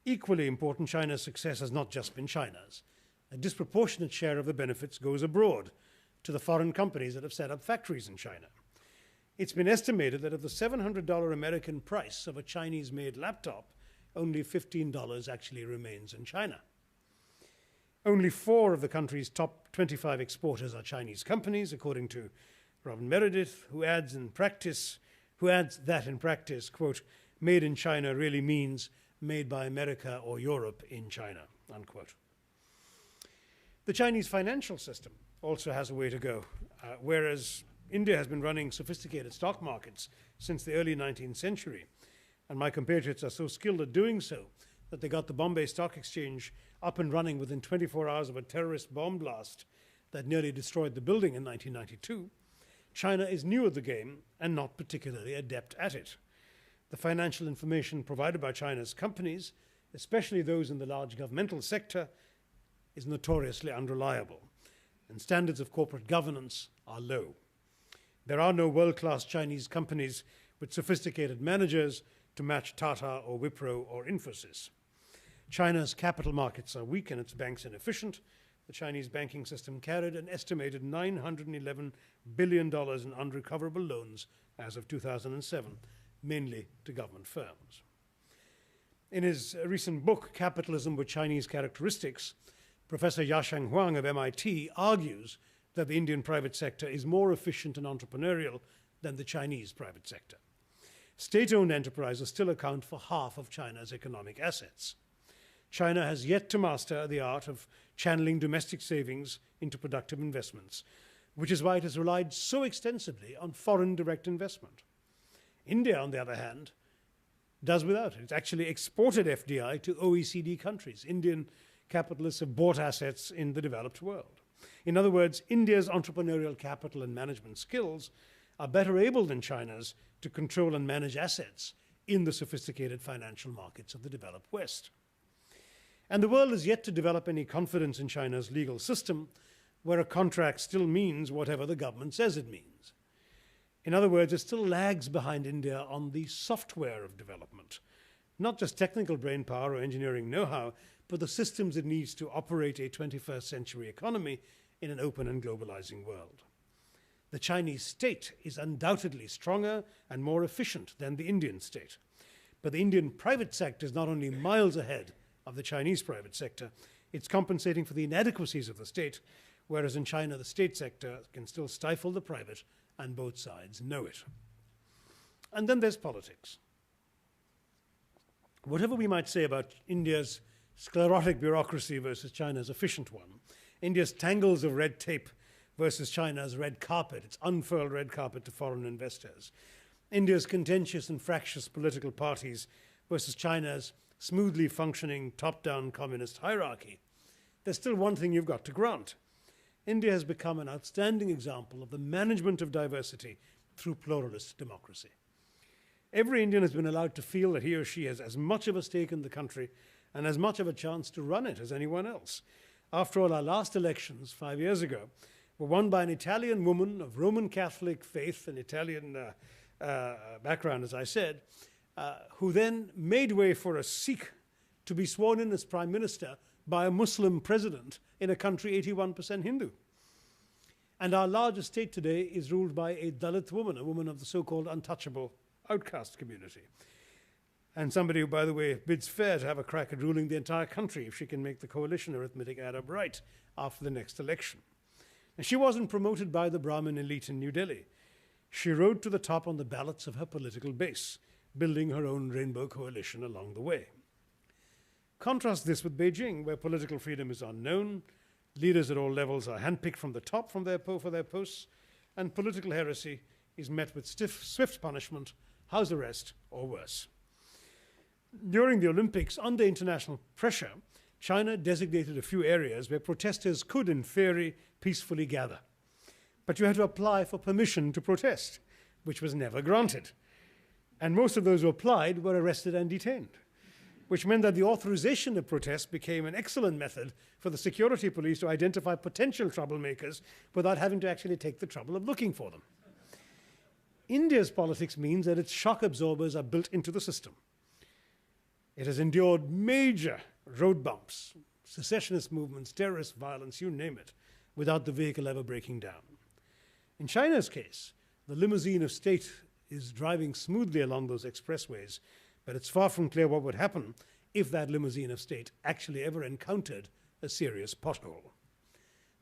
Equally important, China's success has not just been China's. A disproportionate share of the benefits goes abroad to the foreign companies that have set up factories in China. It's been estimated that of the $700 American price of a Chinese-made laptop, only $15 actually remains in China. Only 4 of the country's top 25 exporters are Chinese companies, according to Robin Meredith, who adds that in practice, quote, made in China really means made by America or Europe in China, unquote. The Chinese financial system also has a way to go. Whereas India has been running sophisticated stock markets since the early 19th century, and my compatriots are so skilled at doing so that they got the Bombay Stock Exchange up and running within 24 hours of a terrorist bomb blast that nearly destroyed the building in 1992, China is new at the game and not particularly adept at it. The financial information provided by China's companies, especially those in the large governmental sector, is notoriously unreliable, and standards of corporate governance are low. There are no world-class Chinese companies with sophisticated managers to match Tata or Wipro or Infosys. China's capital markets are weak and its banks inefficient. The Chinese banking system carried an estimated $911 billion in unrecoverable loans as of 2007, mainly to government firms. In his recent book, Capitalism with Chinese Characteristics, Professor Yasheng Huang of MIT argues that the Indian private sector is more efficient and entrepreneurial than the Chinese private sector. State-owned enterprises still account for half of China's economic assets. China has yet to master the art of channeling domestic savings into productive investments, which is why it has relied so extensively on foreign direct investment. India, on the other hand, does without it. It's actually exported FDI to OECD countries. Indian capitalists have bought assets in the developed world. In other words, India's entrepreneurial capital and management skills are better able than China's to control and manage assets in the sophisticated financial markets of the developed West. And the world is yet to develop any confidence in China's legal system, where a contract still means whatever the government says it means. In other words, it still lags behind India on the software of development, not just technical brainpower or engineering know-how, but the systems it needs to operate a 21st century economy in an open and globalizing world. The Chinese state is undoubtedly stronger and more efficient than the Indian state. But the Indian private sector is not only miles ahead of the Chinese private sector, it's compensating for the inadequacies of the state, whereas in China the state sector can still stifle the private, and both sides know it. And then there's politics. Whatever we might say about India's sclerotic bureaucracy versus China's efficient one, India's tangles of red tape versus China's red carpet, its unfurled red carpet to foreign investors, India's contentious and fractious political parties versus China's smoothly functioning top-down communist hierarchy, there's still one thing you've got to grant. India has become an outstanding example of the management of diversity through pluralist democracy. Every Indian has been allowed to feel that he or she has as much of a stake in the country and as much of a chance to run it as anyone else. After all, our last elections 5 years ago were won by an Italian woman of Roman Catholic faith and Italian background, as I said, who then made way for a Sikh to be sworn in as Prime Minister by a Muslim president in a country 81% Hindu. And our largest state today is ruled by a Dalit woman, a woman of the so-called untouchable outcast community. And somebody who, by the way, bids fair to have a crack at ruling the entire country if she can make the coalition arithmetic add up right after the next election. And she wasn't promoted by the Brahmin elite in New Delhi. She rode to the top on the ballots of her political base, building her own rainbow coalition along the way. Contrast this with Beijing, where political freedom is unknown, leaders at all levels are handpicked from the top for their posts, and political heresy is met with swift punishment, house arrest, or worse. During the Olympics, under international pressure, China designated a few areas where protesters could, in theory, peacefully gather. But you had to apply for permission to protest, which was never granted. And most of those who applied were arrested and detained, which meant that the authorization of protest became an excellent method for the security police to identify potential troublemakers without having to actually take the trouble of looking for them. India's politics means that its shock absorbers are built into the system. It has endured major road bumps, secessionist movements, terrorist violence, you name it, without the vehicle ever breaking down. In China's case, the limousine of state is driving smoothly along those expressways, but it's far from clear what would happen if that limousine of state actually ever encountered a serious pothole.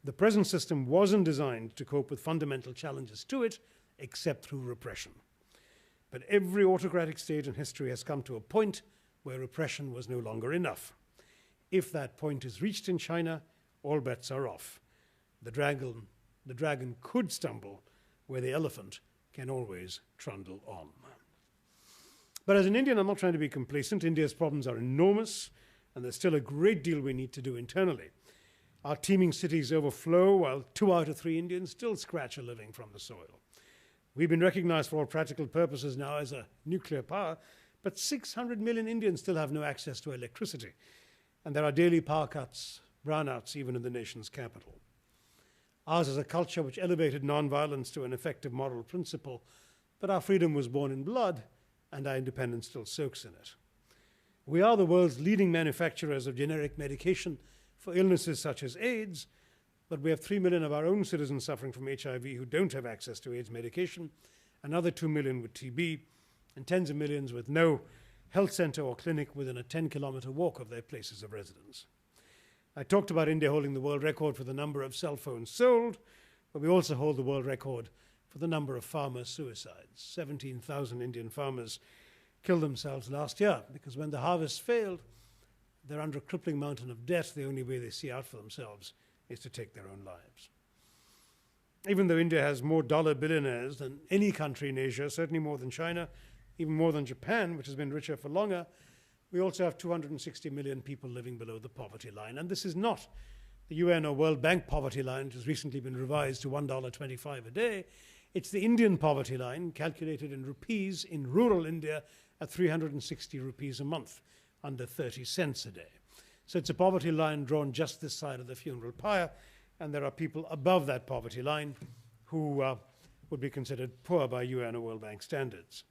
The present system wasn't designed to cope with fundamental challenges to it, except through repression. But every autocratic state in history has come to a point where repression was no longer enough. If that point is reached in China, all bets are off. The dragon could stumble where the elephant can always trundle on. But as an Indian, I'm not trying to be complacent. India's problems are enormous, and there's still a great deal we need to do internally. Our teeming cities overflow, while 2 out of 3 Indians still scratch a living from the soil. We've been recognized for all practical purposes now as a nuclear power, but 600 million Indians still have no access to electricity, and there are daily power cuts, brownouts, even in the nation's capital. Ours is a culture which elevated nonviolence to an effective moral principle, but our freedom was born in blood, and our independence still soaks in it. We are the world's leading manufacturers of generic medication for illnesses such as AIDS, but we have 3 million of our own citizens suffering from HIV who don't have access to AIDS medication, another 2 million with TB, and tens of millions with no health center or clinic within a 10-kilometer walk of their places of residence. I talked about India holding the world record for the number of cell phones sold, but we also hold the world record for the number of farmer suicides. 17,000 Indian farmers killed themselves last year because when the harvest failed, they're under a crippling mountain of debt. The only way they see out for themselves is to take their own lives. Even though India has more dollar billionaires than any country in Asia, certainly more than China, even more than Japan, which has been richer for longer, we also have 260 million people living below the poverty line. And this is not the UN or World Bank poverty line, which has recently been revised to $1.25 a day. It's the Indian poverty line, calculated in rupees in rural India at 360 rupees a month, under 30 cents a day. So it's a poverty line drawn just this side of the funeral pyre, and there are people above that poverty line who would be considered poor by UN or World Bank standards.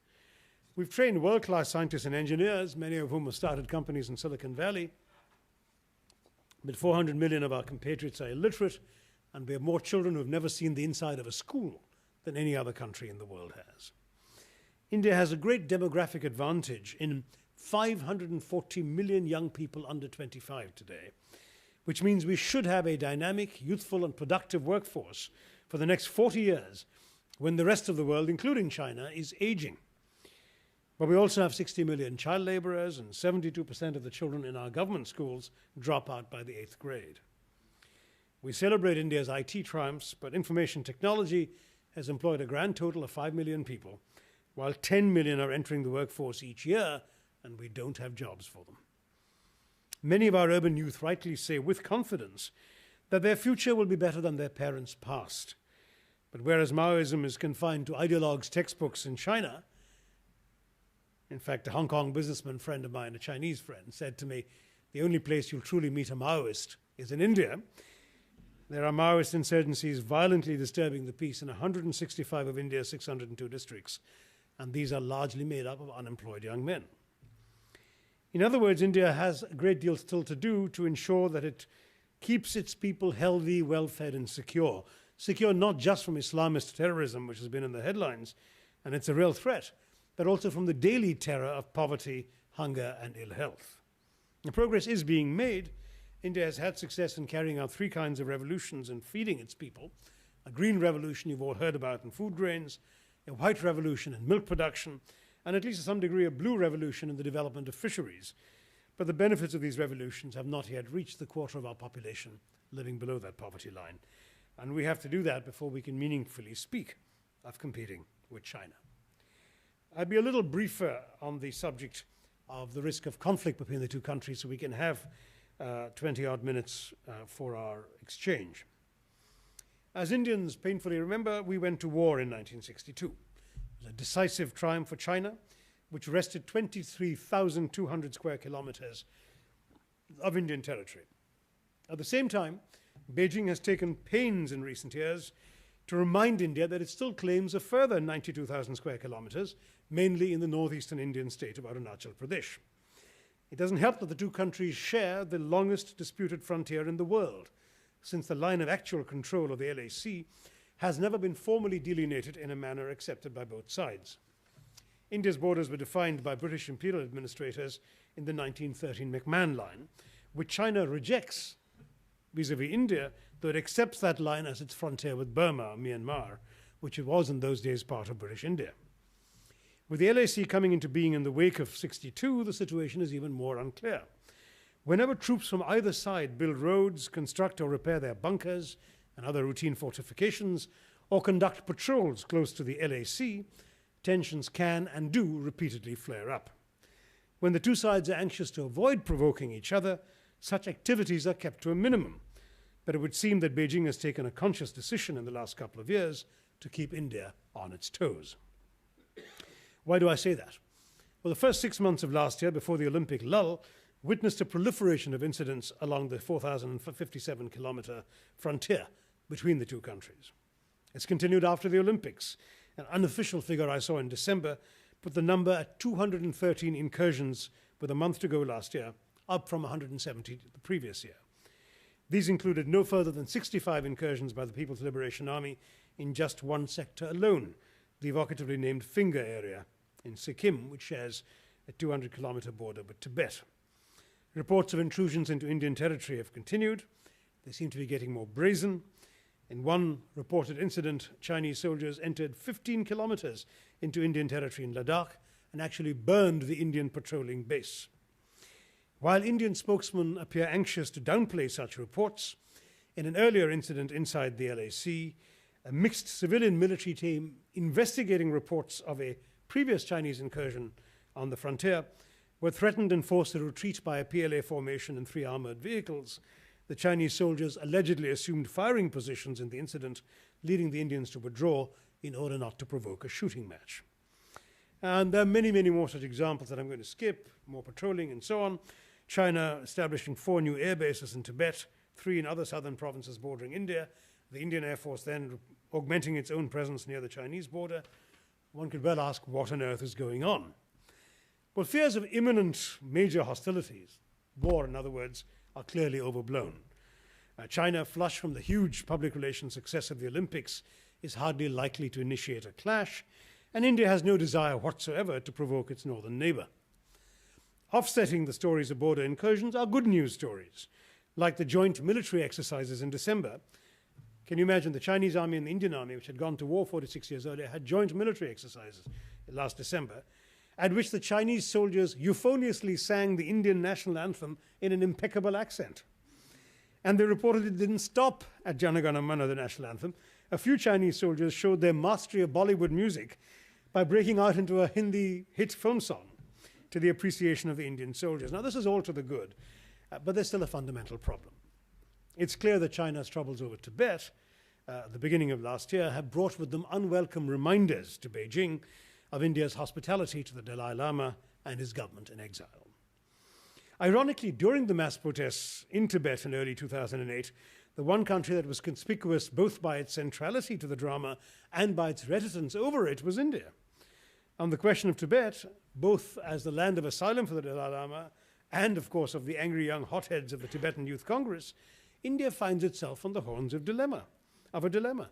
We've trained world-class scientists and engineers, many of whom have started companies in Silicon Valley. But 400 million of our compatriots are illiterate, and we have more children who have never seen the inside of a school than any other country in the world has. India has a great demographic advantage in 540 million young people under 25 today, which means we should have a dynamic, youthful, and productive workforce for the next 40 years when the rest of the world, including China, is aging. But we also have 60 million child laborers, and 72% of the children in our government schools drop out by the 8th grade. We celebrate India's IT triumphs, but information technology has employed a grand total of 5 million people, while 10 million are entering the workforce each year, and we don't have jobs for them. Many of our urban youth rightly say with confidence that their future will be better than their parents' past. But whereas Maoism is confined to ideologues' textbooks in China, in fact, a Hong Kong businessman friend of mine, a Chinese friend, said to me, the only place you'll truly meet a Maoist is in India. There are Maoist insurgencies violently disturbing the peace in 165 of India's 602 districts, and these are largely made up of unemployed young men. In other words, India has a great deal still to do to ensure that it keeps its people healthy, well-fed, and secure. Secure not just from Islamist terrorism, which has been in the headlines, and it's a real threat, but also from the daily terror of poverty, hunger, and ill health. The progress is being made. India has had success in carrying out 3 kinds of revolutions and feeding its people. A green revolution you've all heard about in food grains, a white revolution in milk production, and at least to some degree a blue revolution in the development of fisheries. But the benefits of these revolutions have not yet reached the quarter of our population living below that poverty line. And we have to do that before we can meaningfully speak of competing with China. I'd be a little briefer on the subject of the risk of conflict between the two countries so we can have 20-odd minutes for our exchange. As Indians painfully remember, we went to war in 1962. It was a decisive triumph for China, which wrested 23,200 square kilometers of Indian territory. At the same time, Beijing has taken pains in recent years to remind India that it still claims a further 92,000 square kilometers, mainly in the northeastern Indian state of Arunachal Pradesh. It doesn't help that the two countries share the longest disputed frontier in the world, since the line of actual control of the LAC has never been formally delineated in a manner accepted by both sides. India's borders were defined by British imperial administrators in the 1913 McMahon Line, which China rejects vis-à-vis India, though it accepts that line as its frontier with Burma, Myanmar, which it was in those days part of British India. With the LAC coming into being in the wake of '62, the situation is even more unclear. Whenever troops from either side build roads, construct or repair their bunkers and other routine fortifications, or conduct patrols close to the LAC, tensions can and do repeatedly flare up. When the two sides are anxious to avoid provoking each other, such activities are kept to a minimum. But it would seem that Beijing has taken a conscious decision in the last couple of years to keep India on its toes. Why do I say that? Well, the first 6 months of last year, before the Olympic lull, witnessed a proliferation of incidents along the 4,057-kilometer frontier between the two countries. It's continued after the Olympics. An unofficial figure I saw in December put the number at 213 incursions with a month to go last year, up from 170 the previous year. These included no further than 65 incursions by the People's Liberation Army in just one sector alone, the evocatively named Finger area in Sikkim, which shares a 200-kilometer border with Tibet. Reports of intrusions into Indian territory have continued. They seem to be getting more brazen. In one reported incident, Chinese soldiers entered 15 kilometers into Indian territory in Ladakh and actually burned the Indian patrolling base. While Indian spokesmen appear anxious to downplay such reports, in an earlier incident inside the LAC, a mixed civilian-military team investigating reports of a previous Chinese incursion on the frontier were threatened and forced to retreat by a PLA formation and 3 armored vehicles. The Chinese soldiers allegedly assumed firing positions in the incident, leading the Indians to withdraw in order not to provoke a shooting match. And there are many, many more such examples that I'm going to skip, more patrolling and so on. China establishing 4 new air bases in Tibet, 3 in other southern provinces bordering India. The Indian Air Force then augmenting its own presence near the Chinese border. One could well ask what on earth is going on. Well, fears of imminent major hostilities, war in other words, are clearly overblown. China, flush from the huge public relations success of the Olympics, is hardly likely to initiate a clash, and India has no desire whatsoever to provoke its northern neighbor. Offsetting the stories of border incursions are good news stories, like the joint military exercises in December. Can you imagine the Chinese army and the Indian army, which had gone to war 46 years earlier, had joint military exercises last December, at which the Chinese soldiers euphoniously sang the Indian national anthem in an impeccable accent. And they reportedly didn't stop at Jana Gana Mana, the national anthem. A few Chinese soldiers showed their mastery of Bollywood music by breaking out into a Hindi hit film song to the appreciation of the Indian soldiers. Now, this is all to the good, but there's still a fundamental problem. It's clear that China's troubles over Tibet, at the beginning of last year, have brought with them unwelcome reminders to Beijing of India's hospitality to the Dalai Lama and his government in exile. Ironically, during the mass protests in Tibet in early 2008, the one country that was conspicuous both by its centrality to the drama and by its reticence over it was India. On the question of Tibet, both as the land of asylum for the Dalai Lama and, of course, of the angry young hotheads of the Tibetan Youth Congress, India finds itself on the horns of a dilemma.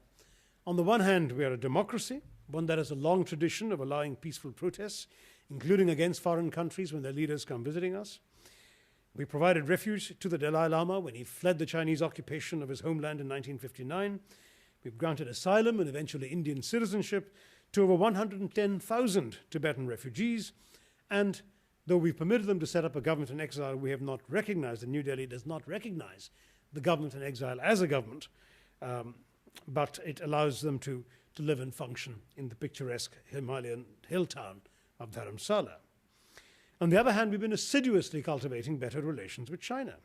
On the one hand, we are a democracy, one that has a long tradition of allowing peaceful protests, including against foreign countries when their leaders come visiting us. We provided refuge to the Dalai Lama when he fled the Chinese occupation of his homeland in 1959. We've granted asylum and eventually Indian citizenship to over 110,000 Tibetan refugees. And though we've permitted them to set up a government in exile, we have not recognized, and New Delhi does not recognize the government in exile as a government, but it allows them to live and function in the picturesque Himalayan hill town of Dharamsala. On the other hand, we've been assiduously cultivating better relations with China.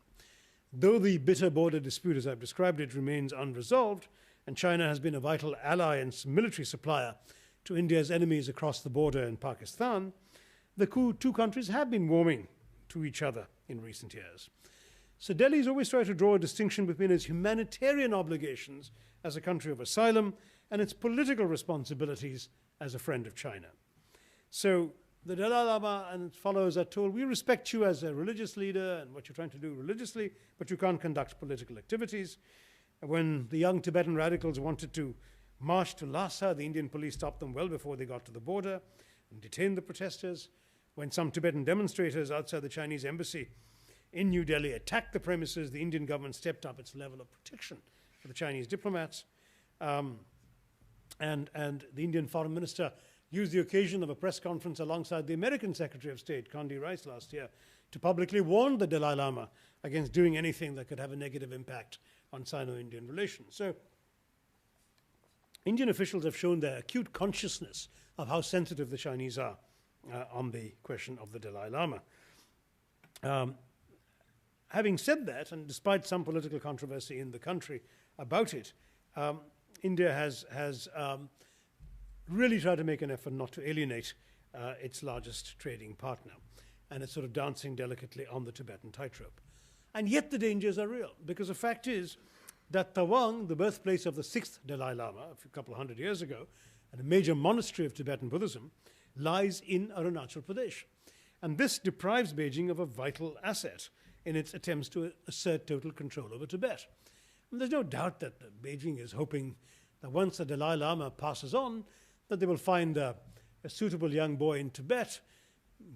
Though the bitter border dispute, as I've described it, remains unresolved, and China has been a vital ally and military supplier to India's enemies across the border in Pakistan, the two countries have been warming to each other in recent years. So Delhi's always tried to draw a distinction between its humanitarian obligations as a country of asylum and its political responsibilities as a friend of China. So the Dalai Lama and its followers are told, we respect you as a religious leader and what you're trying to do religiously, but you can't conduct political activities. When the young Tibetan radicals wanted to march to Lhasa, the Indian police stopped them well before they got to the border and detained the protesters. When some Tibetan demonstrators outside the Chinese embassy in New Delhi attacked the premises, the Indian government stepped up its level of protection for the Chinese diplomats. And the Indian foreign minister used the occasion of a press conference alongside the American Secretary of State, Condi Rice, last year, to publicly warn the Dalai Lama against doing anything that could have a negative impact on Sino-Indian relations. So Indian officials have shown their acute consciousness of how sensitive the Chinese are on the question of the Dalai Lama. Having said that, and despite some political controversy in the country about it, India has really tried to make an effort not to alienate its largest trading partner, and it's sort of dancing delicately on the Tibetan tightrope. And yet the dangers are real, because the fact is that Tawang, the birthplace of the 6th Dalai Lama a couple of hundred years ago, and a major monastery of Tibetan Buddhism, lies in Arunachal Pradesh. And this deprives Beijing of a vital asset in its attempts to assert total control over Tibet. And there's no doubt that Beijing is hoping that once the Dalai Lama passes on, that they will find a suitable young boy in Tibet,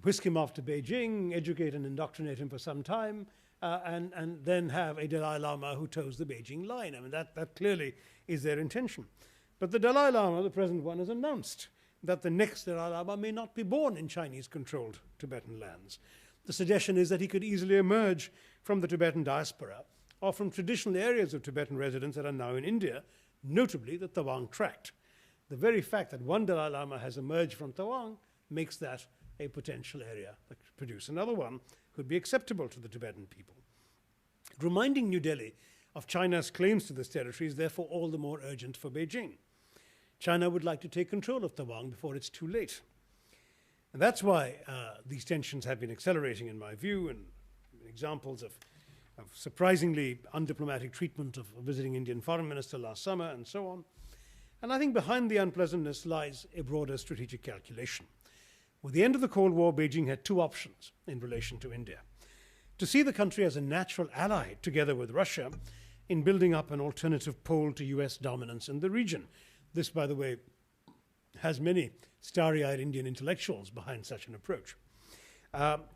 whisk him off to Beijing, educate and indoctrinate him for some time, and then have a Dalai Lama who toes the Beijing line. I mean, that clearly is their intention. But the Dalai Lama, the present one, has announced that the next Dalai Lama may not be born in Chinese-controlled Tibetan lands. The suggestion is that he could easily emerge from the Tibetan diaspora or from traditional areas of Tibetan residents that are now in India, notably the Tawang Tract. The very fact that one Dalai Lama has emerged from Tawang makes that a potential area that could produce another one could be acceptable to the Tibetan people. Reminding New Delhi of China's claims to this territory is therefore all the more urgent for Beijing. China would like to take control of Tawang before it's too late. And that's why these tensions have been accelerating, in my view, and examples of surprisingly undiplomatic treatment of a visiting Indian foreign minister last summer and so on. And I think behind the unpleasantness lies a broader strategic calculation. With the end of the Cold War, Beijing had two options in relation to India: to see the country as a natural ally together with Russia in building up an alternative pole to US dominance in the region. This, by the way, has many starry-eyed Indian intellectuals behind such an approach.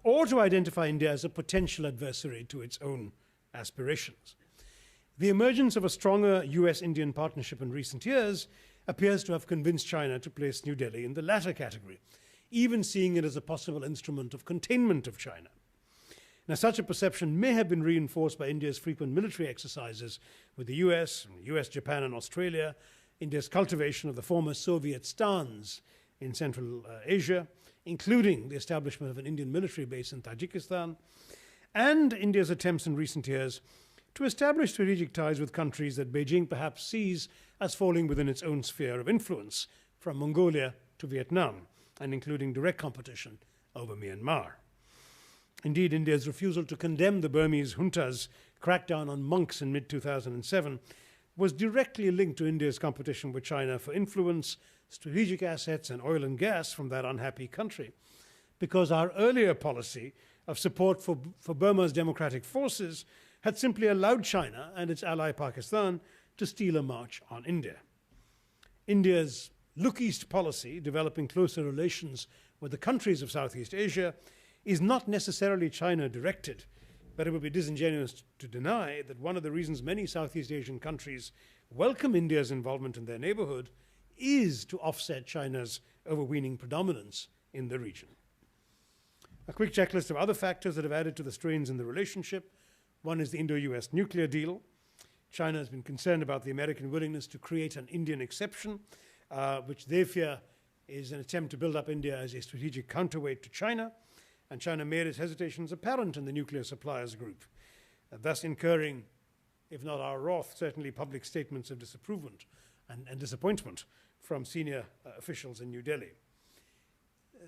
Or to identify India as a potential adversary to its own aspirations. The emergence of a stronger US-Indian partnership in recent years appears to have convinced China to place New Delhi in the latter category, even seeing it as a possible instrument of containment of China. Now, such a perception may have been reinforced by India's frequent military exercises with the US, Japan, and Australia, India's cultivation of the former Soviet stans in Central Asia, including the establishment of an Indian military base in Tajikistan, and India's attempts in recent years to establish strategic ties with countries that Beijing perhaps sees as falling within its own sphere of influence, from Mongolia to Vietnam, and including direct competition over Myanmar. Indeed, India's refusal to condemn the Burmese junta's crackdown on monks in mid-2007 was directly linked to India's competition with China for influence, strategic assets, and oil and gas from that unhappy country, because our earlier policy of support for Burma's democratic forces had simply allowed China and its ally Pakistan to steal a march on India. India's Look East policy, developing closer relations with the countries of Southeast Asia, is not necessarily China-directed, but it would be disingenuous to deny that one of the reasons many Southeast Asian countries welcome India's involvement in their neighborhood is to offset China's overweening predominance in the region. A quick checklist of other factors that have added to the strains in the relationship. One is the Indo-US nuclear deal. China has been concerned about the American willingness to create an Indian exception, which they fear is an attempt to build up India as a strategic counterweight to China. And China made its hesitations apparent in the nuclear suppliers group, thus incurring, if not our wrath, certainly public statements of disapproval and disappointment from senior officials in New Delhi.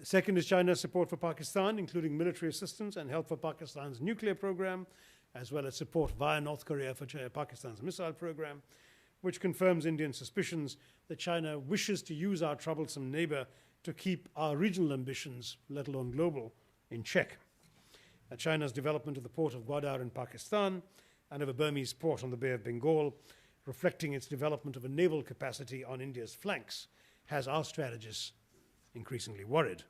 Second is China's support for Pakistan, including military assistance and help for Pakistan's nuclear program, as well as support via North Korea for Pakistan's missile program, which confirms Indian suspicions that China wishes to use our troublesome neighbor to keep our regional ambitions, let alone global, in check. China's development of the port of Gwadar in Pakistan and of a Burmese port on the Bay of Bengal, reflecting its development of a naval capacity on India's flanks, has our strategists increasingly worried.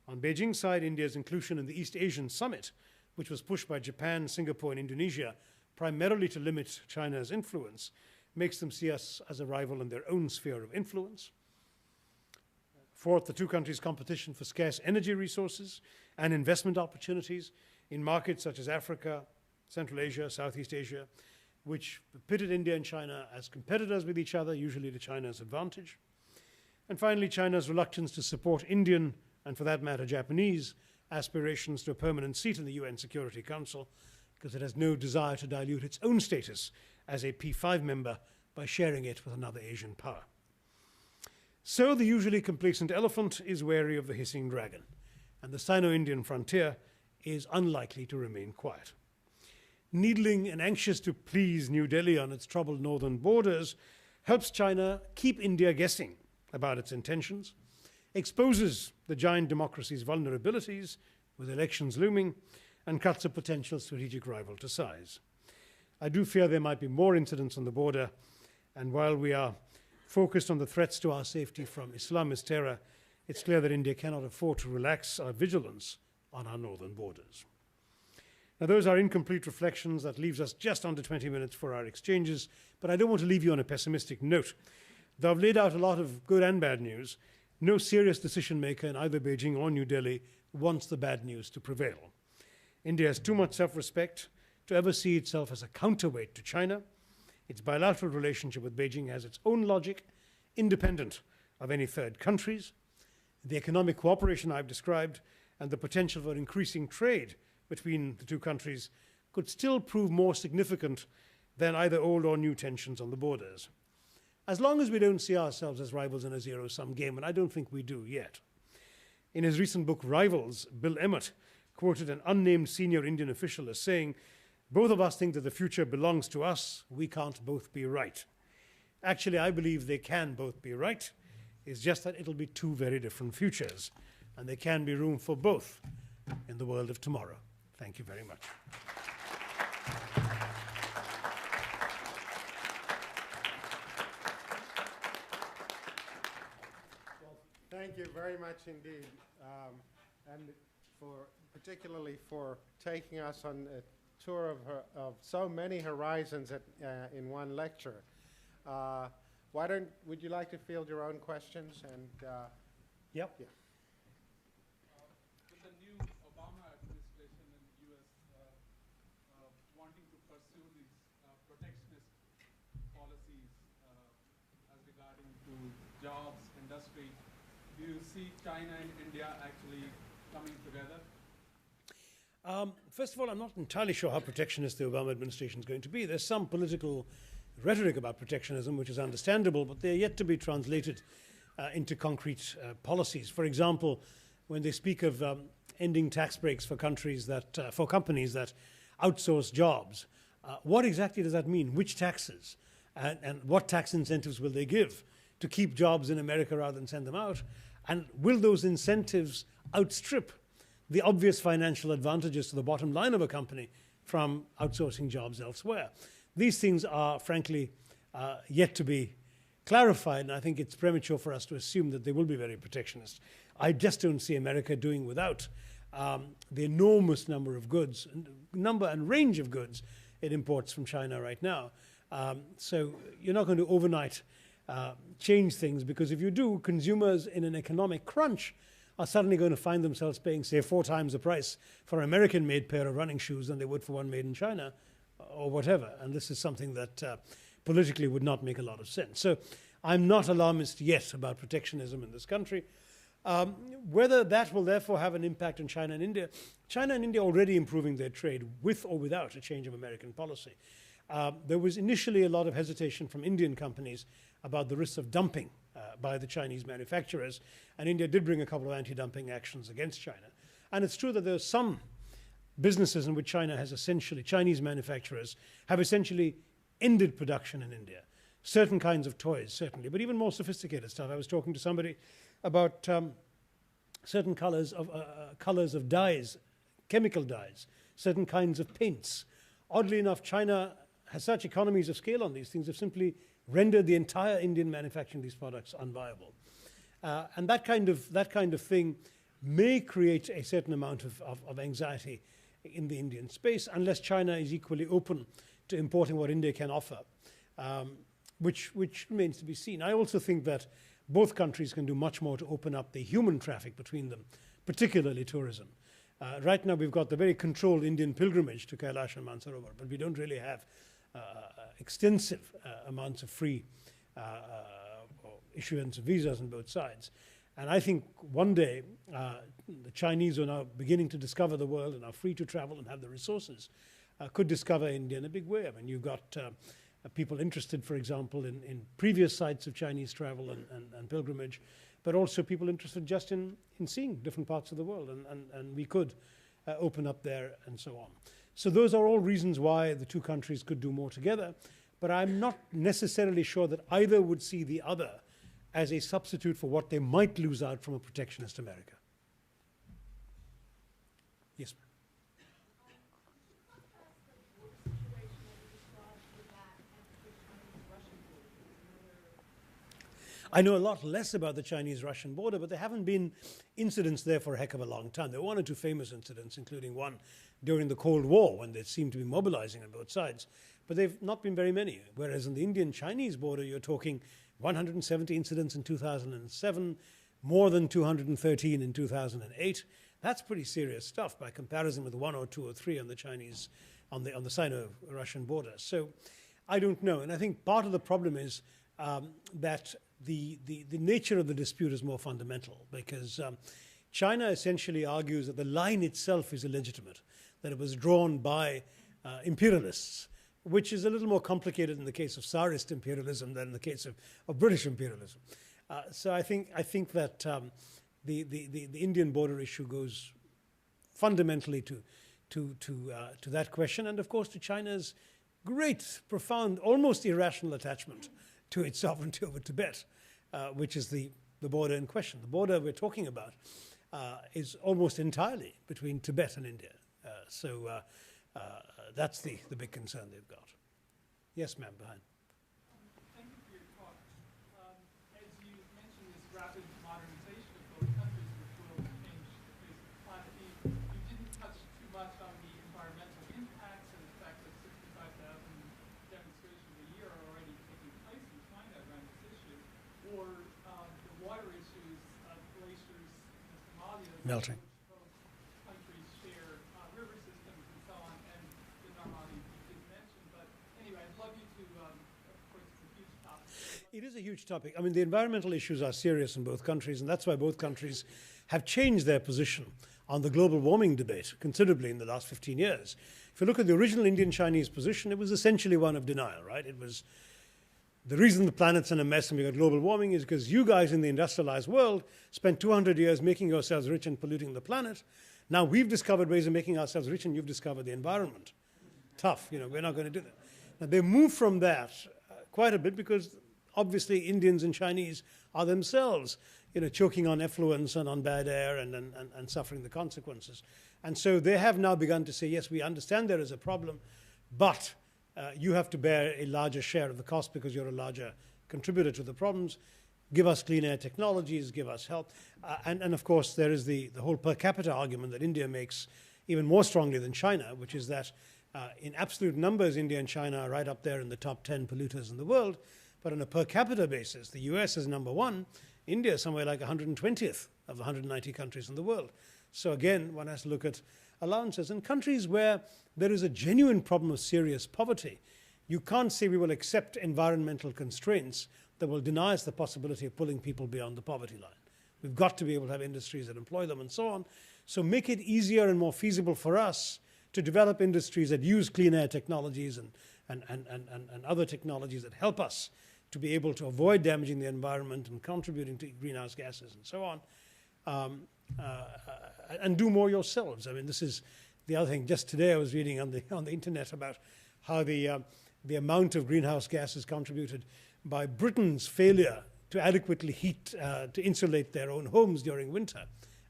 On Beijing's side, India's inclusion in the East Asian Summit, which was pushed by Japan, Singapore, and Indonesia, primarily to limit China's influence, makes them see us as a rival in their own sphere of influence. Fourth, the two countries' competition for scarce energy resources and investment opportunities in markets such as Africa, Central Asia, Southeast Asia, which pitted India and China as competitors with each other, usually to China's advantage. And finally, China's reluctance to support Indian, and for that matter, Japanese, aspirations to a permanent seat in the UN Security Council, because it has no desire to dilute its own status as a P5 member by sharing it with another Asian power. So the usually complacent elephant is wary of the hissing dragon, and the Sino-Indian frontier is unlikely to remain quiet. Needling and anxious to please New Delhi on its troubled northern borders helps China keep India guessing about its intentions, exposes the giant democracy's vulnerabilities with elections looming, and cuts a potential strategic rival to size. I do fear there might be more incidents on the border, and while we are focused on the threats to our safety from Islamist terror, it's clear that India cannot afford to relax our vigilance on our northern borders. Now, those are incomplete reflections. That leaves us just under 20 minutes for our exchanges, but I don't want to leave you on a pessimistic note. Though I've laid out a lot of good and bad news, no serious decision maker in either Beijing or New Delhi wants the bad news to prevail. India has too much self-respect to ever see itself as a counterweight to China. Its bilateral relationship with Beijing has its own logic, independent of any third countries. The economic cooperation I've described and the potential for increasing trade between the two countries could still prove more significant than either old or new tensions on the borders. As long as we don't see ourselves as rivals in a zero-sum game, and I don't think we do yet. In his recent book, Rivals, Bill Emmott quoted an unnamed senior Indian official as saying, "Both of us think that the future belongs to us. We can't both be right." Actually, I believe they can both be right. It's just that it'll be two very different futures, and there can be room for both in the world of tomorrow. Thank you very much.
Thank you very much indeed, and particularly for taking us on a tour of so many horizons in one lecture. Would you like to field your own questions? And
Yep.
Yeah.
With the new Obama administration in the U.S. Wanting to pursue these protectionist policies as regarding to jobs, industry, do you see China and India actually coming together?
First of all, I'm not entirely sure how protectionist the Obama administration is going to be. There's some political rhetoric about protectionism, which is understandable, but they're yet to be translated into concrete policies. For example, when they speak of ending tax breaks for countries that, for companies that outsource jobs, what exactly does that mean? Which taxes? And what tax incentives will they give to keep jobs in America rather than send them out? And will those incentives outstrip the obvious financial advantages to the bottom line of a company from outsourcing jobs elsewhere? These things are, frankly, yet to be clarified, and I think it's premature for us to assume that they will be very protectionist. I just don't see America doing without the enormous number of goods, number and range of goods it imports from China right now. So you're not going to overnight change things, because if you do, consumers in an economic crunch are suddenly going to find themselves paying, say, 4 times the price for an American-made pair of running shoes than they would for one made in China or whatever. And this is something that politically would not make a lot of sense. So I'm not alarmist yet about protectionism in this country. Whether that will therefore have an impact on China and India are already improving their trade with or without a change of American policy. There was initially a lot of hesitation from Indian companies about the risks of dumping by the Chinese manufacturers, and India did bring a couple of anti-dumping actions against China. And it's true that there are some businesses in which Chinese manufacturers have essentially ended production in India. Certain kinds of toys, certainly, but even more sophisticated stuff. I was talking to somebody about certain colors of dyes, chemical dyes, certain kinds of paints. Oddly enough, China has such economies of scale on these things, have simply rendered the entire Indian manufacturing of these products unviable. And that kind of thing may create a certain amount of anxiety in the Indian space, unless China is equally open to importing what India can offer, which remains to be seen. I also think that both countries can do much more to open up the human traffic between them, particularly tourism. Right now we've got the very controlled Indian pilgrimage to Kailash and Mansarovar, but we don't really have extensive amounts of free issuance of visas on both sides. And I think one day the Chinese are now beginning to discover the world and are free to travel and have the resources, could discover India in a big way. I mean, you've got people interested, for example, in previous sites of Chinese travel and pilgrimage, but also people interested just in seeing different parts of the world, and we could open up there and so on. So those are all reasons why the two countries could do more together, but I'm not necessarily sure that either would see the other as a substitute for what they might lose out from a protectionist America. Yes, ma'am. I know a lot less about the Chinese-Russian border, but there haven't been incidents there for a heck of a long time. There were one or two famous incidents, including one during the Cold War when they seemed to be mobilizing on both sides. But they've not been very many. Whereas on the Indian-Chinese border, you're talking 170 incidents in 2007, more than 213 in 2008. That's pretty serious stuff by comparison with one or two or three on the Chinese, on the Sino-Russian border. So I don't know. And I think part of the problem is that the nature of the dispute is more fundamental, because China essentially argues that the line itself is illegitimate, that it was drawn by imperialists, which is a little more complicated in the case of Tsarist imperialism than in the case of British imperialism. So I think that the Indian border issue goes fundamentally to that question, and of course to China's great, profound, almost irrational attachment to its sovereignty over Tibet, which is the border in question. The border we're talking about is almost entirely between Tibet and India. So that's the big concern they've got. Yes, ma'am, behind.
Thank you for your talk. As you mentioned, this rapid modernization of both countries, which will change the face of the planet, you didn't touch too much on the environmental impacts and the fact that 65,000 demonstrations a year are already taking place in China around this issue, or the water issues, glaciers in the Somalia.
Melting. It is a huge topic. I mean, the environmental issues are serious in both countries, and that's why both countries have changed their position on the global warming debate considerably in the last 15 years. If you look at the original Indian-Chinese position, it was essentially one of denial, right? It was the reason the planet's in a mess and we got global warming is because you guys in the industrialized world spent 200 years making yourselves rich and polluting the planet. Now we've discovered ways of making ourselves rich and you've discovered the environment. Tough, we're not going to do that. Now they moved from that quite a bit because obviously Indians and Chinese are themselves, choking on effluents and on bad air and suffering the consequences. And so they have now begun to say, yes, we understand there is a problem, but you have to bear a larger share of the cost because you're a larger contributor to the problems. Give us clean air technologies, give us help. And of course, there is the whole per capita argument that India makes even more strongly than China, which is that in absolute numbers, India and China are right up there in the top 10 polluters in the world. But on a per capita basis, the US is number one. India is somewhere like 120th of the 190 countries in the world. So again, one has to look at allowances. In countries where there is a genuine problem of serious poverty, you can't say we will accept environmental constraints that will deny us the possibility of pulling people beyond the poverty line. We've got to be able to have industries that employ them and so on. So make it easier and more feasible for us to develop industries that use clean air technologies and other technologies that help us to be able to avoid damaging the environment and contributing to greenhouse gases and so on, and do more yourselves. I mean, this is the other thing. Just today I was reading on the internet about how the amount of greenhouse gases contributed by Britain's failure to adequately heat, to insulate their own homes during winter,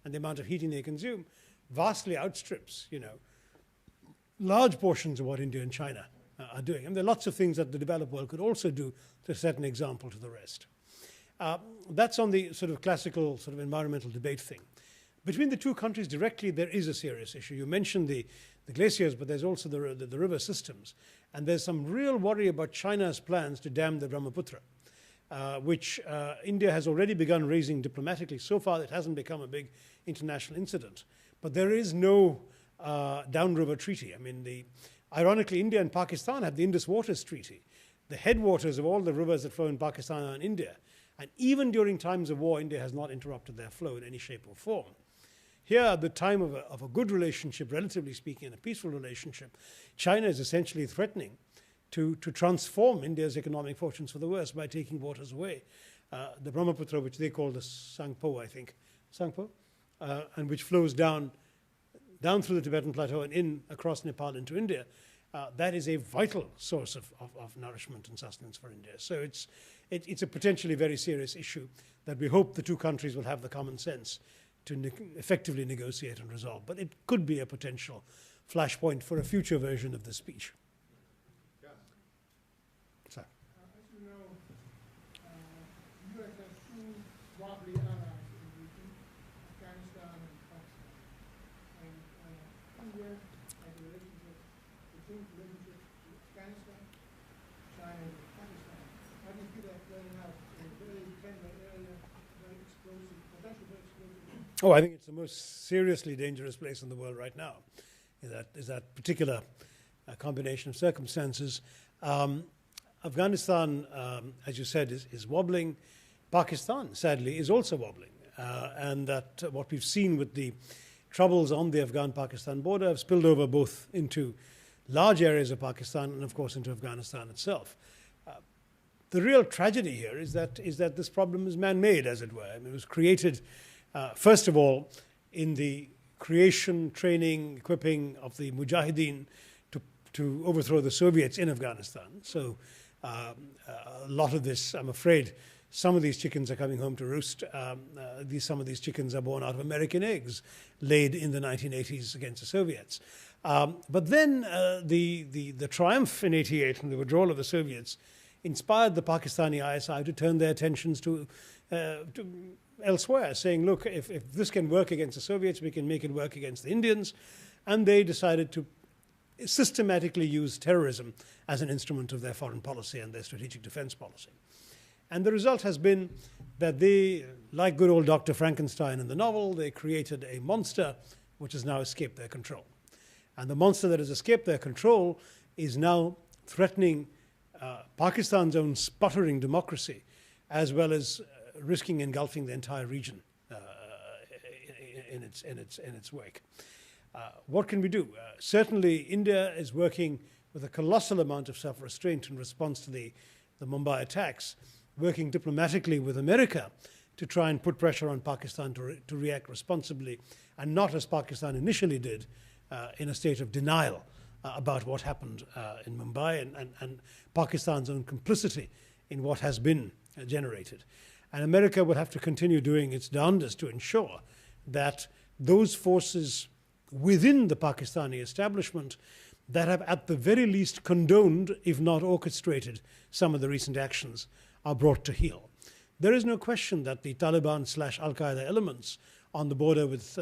and the amount of heating they consume vastly outstrips, large portions of what India and China are doing. And there are lots of things that the developed world could also do to set an example to the rest. That's on the sort of classical sort of environmental debate thing. Between the two countries directly, there is a serious issue. You mentioned the glaciers, but there's also the river systems. And there's some real worry about China's plans to dam the Brahmaputra, which India has already begun raising diplomatically. So far, it hasn't become a big international incident. But there is no downriver treaty. I mean, ironically, India and Pakistan have the Indus Waters Treaty. The headwaters of all the rivers that flow in Pakistan are in India. And even during times of war, India has not interrupted their flow in any shape or form. Here, at the time of a good relationship, relatively speaking, and a peaceful relationship, China is essentially threatening to transform India's economic fortunes for the worse by taking waters away. The Brahmaputra, which they call the Tsangpo, I think, and which flows down through the Tibetan Plateau and in across Nepal into India, that is a vital source of nourishment and sustenance for India. So it's a potentially very serious issue that we hope the two countries will have the common sense to effectively negotiate and resolve. But it could be a potential flashpoint for a future version of the speech.
Yes.
So.
As you know, the U.S. has between the relationship to Afghanistan, China, and Pakistan. How do you see that playing out in a very tender area, very explosive, potentially very explosive?
Oh, I think it's the most seriously dangerous place in the world right now, is that particular combination of circumstances. Afghanistan, as you said, is wobbling. Pakistan, sadly, is also wobbling. And that what we've seen with the troubles on the Afghan-Pakistan border have spilled over both into large areas of Pakistan and, of course, into Afghanistan itself. The real tragedy here is that this problem is man-made, as it were. I mean, it was created, first of all, in the creation, training, equipping of the Mujahideen to overthrow the Soviets in Afghanistan. So a lot of this, I'm afraid, some of these chickens are coming home to roost. Some of these chickens are born out of American eggs laid in the 1980s against the Soviets. But then the triumph in '88 and the withdrawal of the Soviets inspired the Pakistani ISI to turn their attentions to elsewhere, saying, look, if this can work against the Soviets, we can make it work against the Indians. And they decided to systematically use terrorism as an instrument of their foreign policy and their strategic defense policy. And the result has been that they, like good old Dr. Frankenstein in the novel, they created a monster which has now escaped their control. And the monster that has escaped their control is now threatening Pakistan's own sputtering democracy, as well as risking engulfing the entire region in its wake. What can we do? Certainly, India is working with a colossal amount of self-restraint in response to the Mumbai attacks, working diplomatically with America to try and put pressure on Pakistan to react responsibly, and not as Pakistan initially did, in a state of denial about what happened in Mumbai and Pakistan's own complicity in what has been generated. And America will have to continue doing its darndest to ensure that those forces within the Pakistani establishment that have at the very least condoned, if not orchestrated, some of the recent actions are brought to heel. There is no question that the Taliban/Al-Qaeda elements on the border with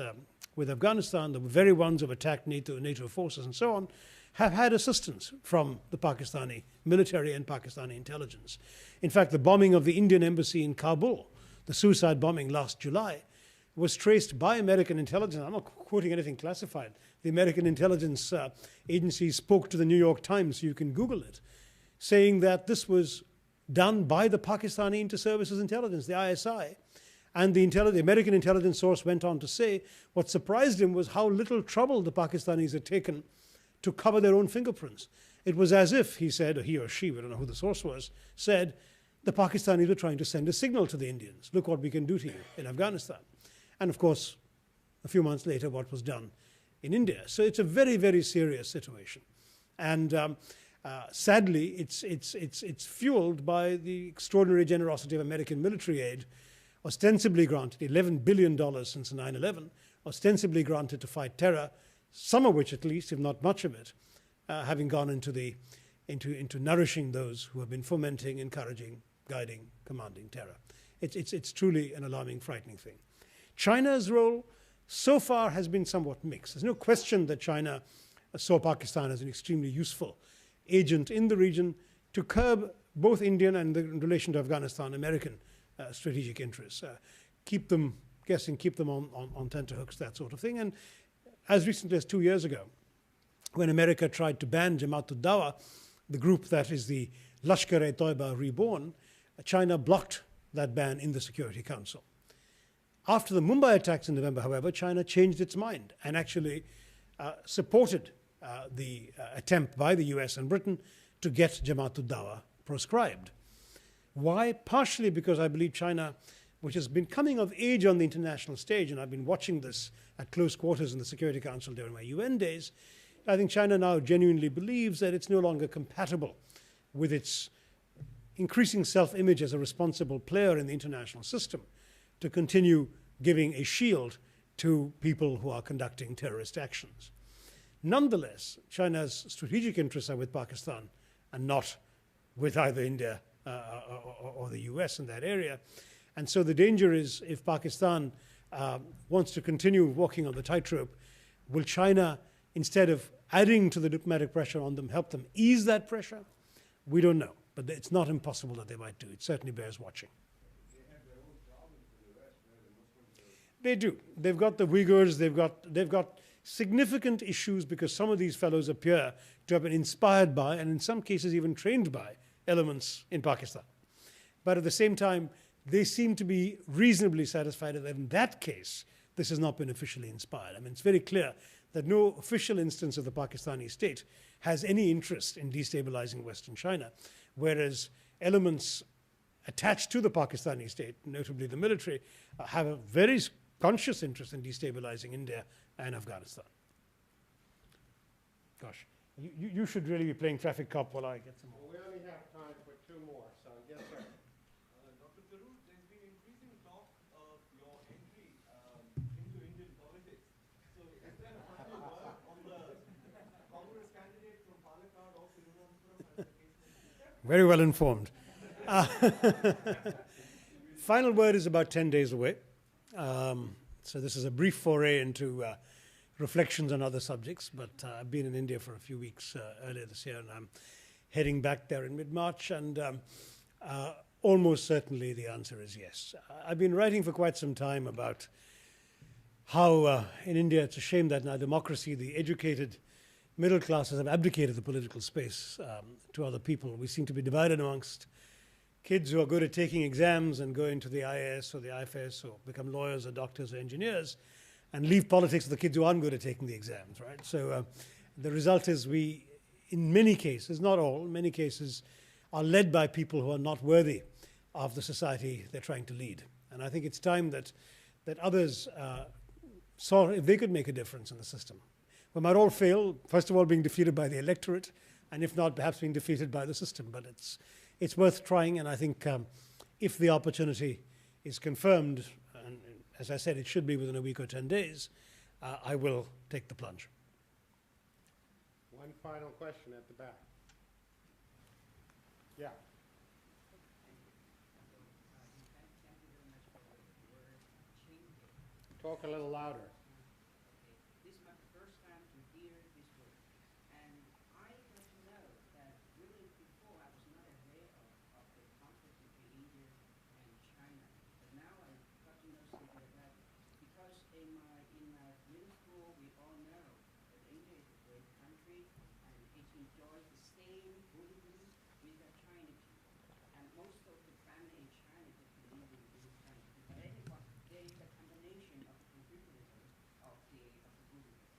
Afghanistan, the very ones who have attacked NATO forces and so on, have had assistance from the Pakistani military and Pakistani intelligence. In fact, the bombing of the Indian embassy in Kabul, the suicide bombing last July, was traced by American intelligence. I'm not quoting anything classified. The American intelligence agency spoke to the New York Times, so you can Google it, saying that this was done by the Pakistani Inter-Services Intelligence, the ISI. And the American intelligence source went on to say what surprised him was how little trouble the Pakistanis had taken to cover their own fingerprints. It was as if, he said, or he or she, we don't know who the source was, said, the Pakistanis were trying to send a signal to the Indians. Look what we can do to you in Afghanistan. And of course, a few months later, what was done in India. So it's a very, very serious situation. And sadly, it's fueled by the extraordinary generosity of American military aid, ostensibly granted $11 billion since 9/11, ostensibly granted to fight terror, some of which at least, if not much of it, having gone into nourishing those who have been fomenting, encouraging, guiding, commanding terror. It's truly an alarming, frightening thing. China's role so far has been somewhat mixed. There's no question that China saw Pakistan as an extremely useful agent in the region to curb both Indian and, in relation to Afghanistan, American strategic interests. Keep them on tenterhooks, that sort of thing. And as recently as 2 years ago, when America tried to ban Jamaat-ud-Dawa, the group that is the Lashkar-e-Toiba reborn, China blocked that ban in the Security Council. After the Mumbai attacks in November, however, China changed its mind and actually supported the attempt by the US and Britain to get Jamaat-ud-Dawa proscribed. Why? Partially because I believe China, which has been coming of age on the international stage, and I've been watching this at close quarters in the Security Council during my UN days, I think China now genuinely believes that it's no longer compatible with its increasing self-image as a responsible player in the international system to continue giving a shield to people who are conducting terrorist actions. Nonetheless, China's strategic interests are with Pakistan and not with either India or the US in that area. And so the danger is, if Pakistan wants to continue walking on the tightrope, will China instead of adding to the diplomatic pressure on them, help them ease that pressure? We don't know, but it's not impossible that they might do. It certainly bears watching. They do. They've got the Uyghurs, they've got significant issues because some of these fellows appear to have been inspired by, and in some cases even trained by, elements in Pakistan. But at the same time, they seem to be reasonably satisfied that in that case, this has not been officially inspired. I mean, it's very clear that no official instance of the Pakistani state has any interest in destabilizing Western China, whereas elements attached to the Pakistani state, notably the military, have a very conscious interest in destabilizing India and Afghanistan. Gosh, you should really be playing traffic cop while I get some more.
We only have time for two more, so yes, sir.
Dr. Tharoor, there's been increasing talk of your entry into Indian politics. So is there a final word on the Congress candidate from Palakkad or Thiruvananthapuram as the case may be?
Very well informed. Final word is about 10 days away. So this is a brief foray into reflections on other subjects, but I've been in India for a few weeks earlier this year, and I'm heading back there in mid-March, and almost certainly the answer is yes. I've been writing for quite some time about how in India it's a shame that in our democracy the educated middle classes have abdicated the political space to other people. We seem to be divided amongst kids who are good at taking exams and go into the IAS or the IFS or become lawyers or doctors or engineers, and leave politics to the kids who aren't good at taking the exams, right? So the result is we, in many cases, not all, in many cases, are led by people who are not worthy of the society they're trying to lead. And I think it's time that others saw if they could make a difference in the system. We might all fail, first of all being defeated by the electorate, and if not, perhaps being defeated by the system. But it's worth trying, and I think if the opportunity is confirmed, and as I said, it should be within a week or 10 days, I will take the plunge.
One final question at the back. Yeah. Talk a little louder.
This is my first time to hear this word. And I got to know that really before I was not aware of the conflict between India and China. But now I got to know something about it. Because in my middle school, we all know that India is a great country and it enjoys the same goodness with the Chinese people. And most of the family in China just believe in this kind of thing. But anyway, there is a combination of the confucianism of the Buddhism.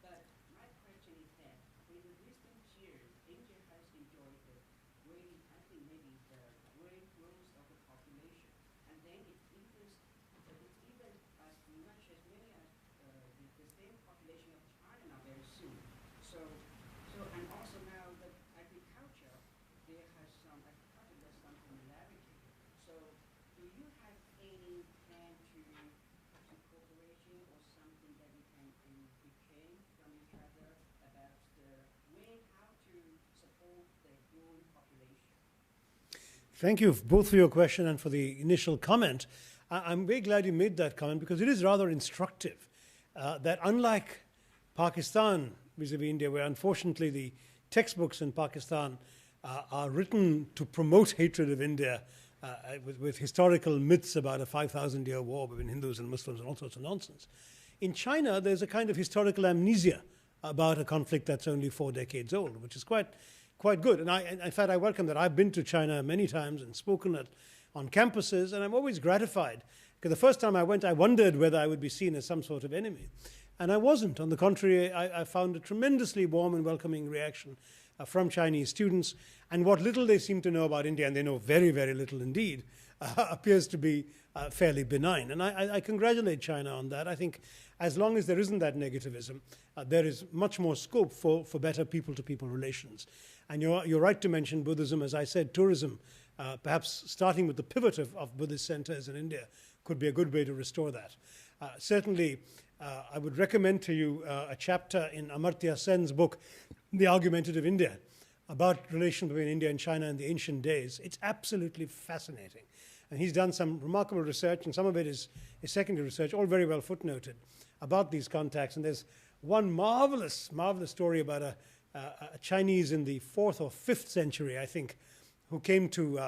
But my question is that in the recent years, India has enjoyed the great, I think maybe the great growth of the population, and then it's even as much as many as the same population of China now very soon. So and also now the agriculture, there has some agriculture, there's some similarity. So do you have any plan to cooperation or something that we can exchange from each other about the way how to support the growing population?
Thank you both for your question and for the initial comment. I'm very glad you made that comment because it is rather instructive that unlike Pakistan vis-a-vis India, where unfortunately the textbooks in Pakistan are written to promote hatred of India with historical myths about a 5,000-year war between Hindus and Muslims and all sorts of nonsense. In China, there's a kind of historical amnesia about a conflict that's only 4 decades old, which is quite good. And in fact, I welcome that. I've been to China many times and spoken on campuses, and I'm always gratified. Because the first time I went, I wondered whether I would be seen as some sort of enemy. And I wasn't. On the contrary, I found a tremendously warm and welcoming reaction from Chinese students. And what little they seem to know about India, and they know very, very little indeed, appears to be fairly benign. And I congratulate China on that. I think as long as there isn't that negativism, there is much more scope for better people-to-people relations. And you're right to mention Buddhism. As I said, tourism, perhaps starting with the pivot of Buddhist centers in India, could be a good way to restore that. Certainly, I would recommend to you a chapter in Amartya Sen's book, The Argumentative India, about relation between India and China in the ancient days. It's absolutely fascinating. And he's done some remarkable research, and some of it is secondary research, all very well footnoted, about these contacts. And there's one marvelous story about a Chinese in the 4th or 5th century, I think, who came to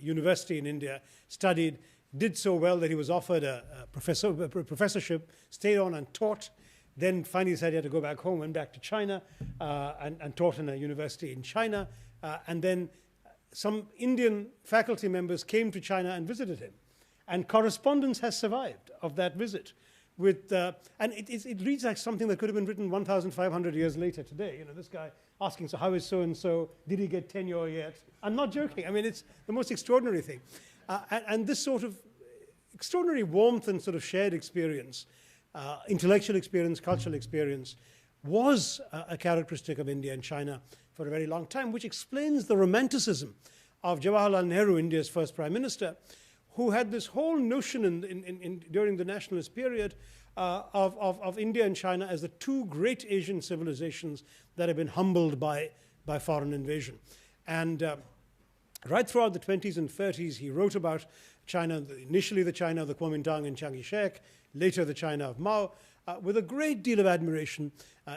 university in India, studied, did so well that he was offered a professorship, stayed on and taught, then finally decided he had to go back home, went back to China and taught in a university in China. And then some Indian faculty members came to China and visited him. And correspondence has survived of that visit. And it reads like something that could have been written 1,500 years later today. You know, this guy asking, so how is so-and-so? Did he get tenure yet? I'm not joking. I mean, it's the most extraordinary thing. And this sort of extraordinary warmth and sort of shared experience, intellectual experience, cultural experience, was a characteristic of India and China for a very long time, which explains the romanticism of Jawaharlal Nehru, India's first prime minister, who had this whole notion during the nationalist period of India and China as the two great Asian civilizations that have been humbled by foreign invasion. And right throughout the 20s and 30s, he wrote about China, initially the China of the Kuomintang and Chiang Kai-shek, later the China of Mao, with a great deal of admiration.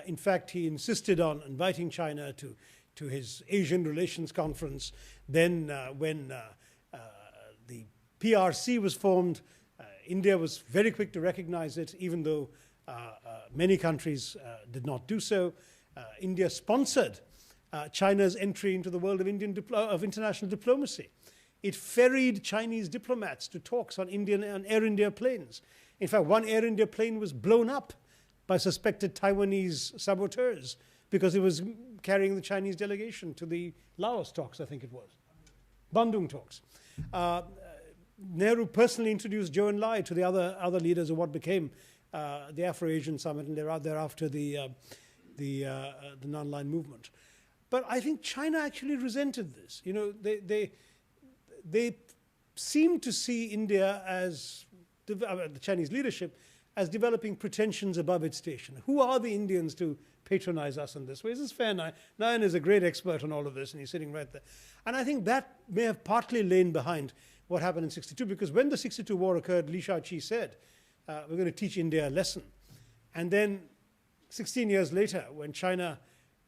In fact, he insisted on inviting China to his Asian Relations Conference. Then when the PRC was formed, India was very quick to recognize it, even though many countries did not do so. India sponsored China's entry into the world of international diplomacy. It ferried Chinese diplomats to talks on Air India planes. In fact, one Air India plane was blown up by suspected Taiwanese saboteurs because it was carrying the Chinese delegation to the Laos talks, I think it was. Bandung talks. Nehru personally introduced Zhou Enlai to the other leaders of what became the Afro-Asian Summit, and thereafter the non-aligned movement. But I think China actually resented this. You know, they seemed to see India as the Chinese leadership as developing pretensions above its station. Who are the Indians to patronize us in this way? This is fair. Nayan is a great expert on all of this, and he's sitting right there. And I think that may have partly lain behind what happened in '62, because when the '62 war occurred, Li Shaoqi said, we're going to teach India a lesson. And then 16 years later, when China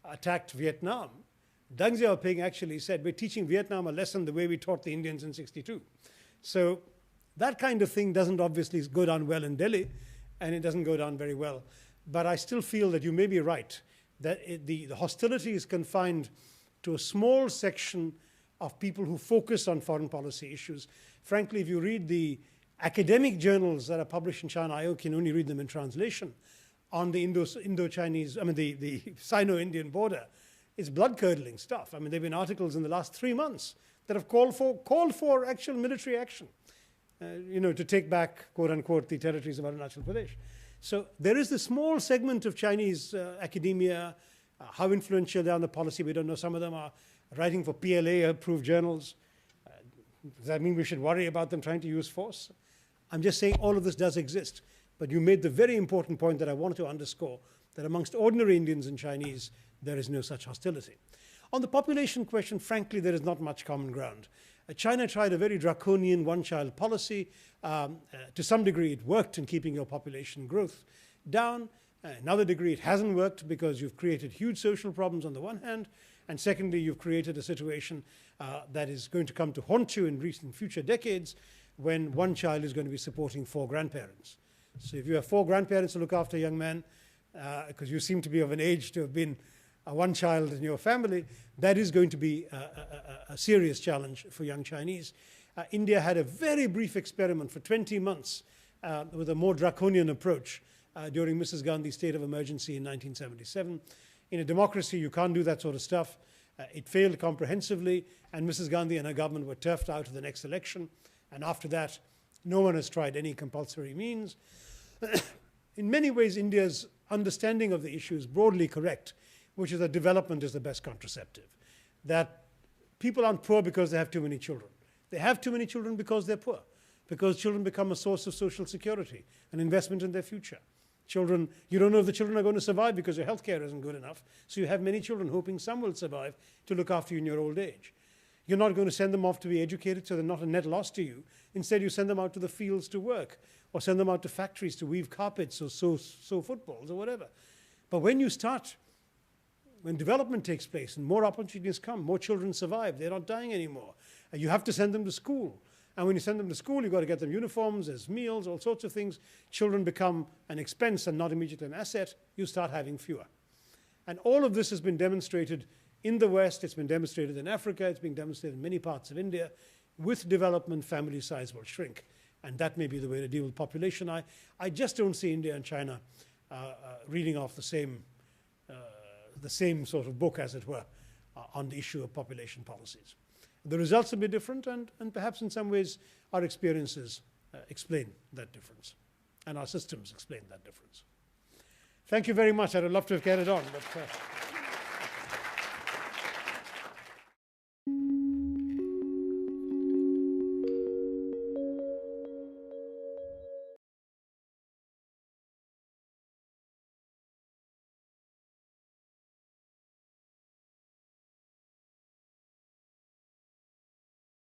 attacked Vietnam, Deng Xiaoping actually said, we're teaching Vietnam a lesson the way we taught the Indians in '62. So that kind of thing doesn't obviously go down well in Delhi, and it doesn't go down very well. But I still feel that you may be right, that the hostility is confined to a small section of people who focus on foreign policy issues. Frankly, if you read the academic journals that are published in China, I can only read them in translation, on the Indo-Chinese, the Sino-Indian border, it's blood-curdling stuff. I mean, there have been articles in the last 3 months that have called for actual military action, to take back, quote-unquote, the territories of Arunachal Pradesh. So there is this small segment of Chinese academia, how influential they are on the policy, we don't know. Some of them are writing for PLA-approved journals. Does that mean we should worry about them trying to use force? I'm just saying all of this does exist. But you made the very important point that I wanted to underscore, that amongst ordinary Indians and Chinese, there is no such hostility. On the population question, frankly, there is not much common ground. China tried a very draconian one-child policy. To some degree, it worked in keeping your population growth down. Another degree, it hasn't worked because you've created huge social problems on the one hand, and secondly, you've created a situation that is going to come to haunt you in future decades when one child is going to be supporting 4 grandparents. So if you have 4 grandparents to look after a young man, because you seem to be of an age to have been one child in your family, that is going to be a serious challenge for young Chinese. India had a very brief experiment for 20 months with a more draconian approach during Mrs. Gandhi's state of emergency in 1977. In a democracy, you can't do that sort of stuff. It failed comprehensively, and Mrs. Gandhi and her government were turfed out of the next election. And after that, no one has tried any compulsory means. In many ways, India's understanding of the issue is broadly correct, which is that development is the best contraceptive. That people aren't poor because they have too many children. They have too many children because they're poor, because children become a source of social security, an investment in their future. Children, you don't know if the children are going to survive because your health care isn't good enough, so you have many children hoping some will survive to look after you in your old age. You're not going to send them off to be educated, so they're not a net loss to you. Instead, you send them out to the fields to work, or send them out to factories to weave carpets or sew footballs or whatever. But when you start, when development takes place and more opportunities come, more children survive, they're not dying anymore. And you have to send them to school. And when you send them to school, you've got to get them uniforms, there's meals, all sorts of things. Children become an expense and not immediately an asset. You start having fewer. And all of this has been demonstrated in the West, it's been demonstrated in Africa, it's being demonstrated in many parts of India. With development, family size will shrink. And that may be the way to deal with population. I just don't see India and China reading off the same sort of book, as it were, on the issue of population policies. The results will be different, and perhaps in some ways our experiences explain that difference, and our systems explain that difference. Thank you very much. I'd love to have carried on, but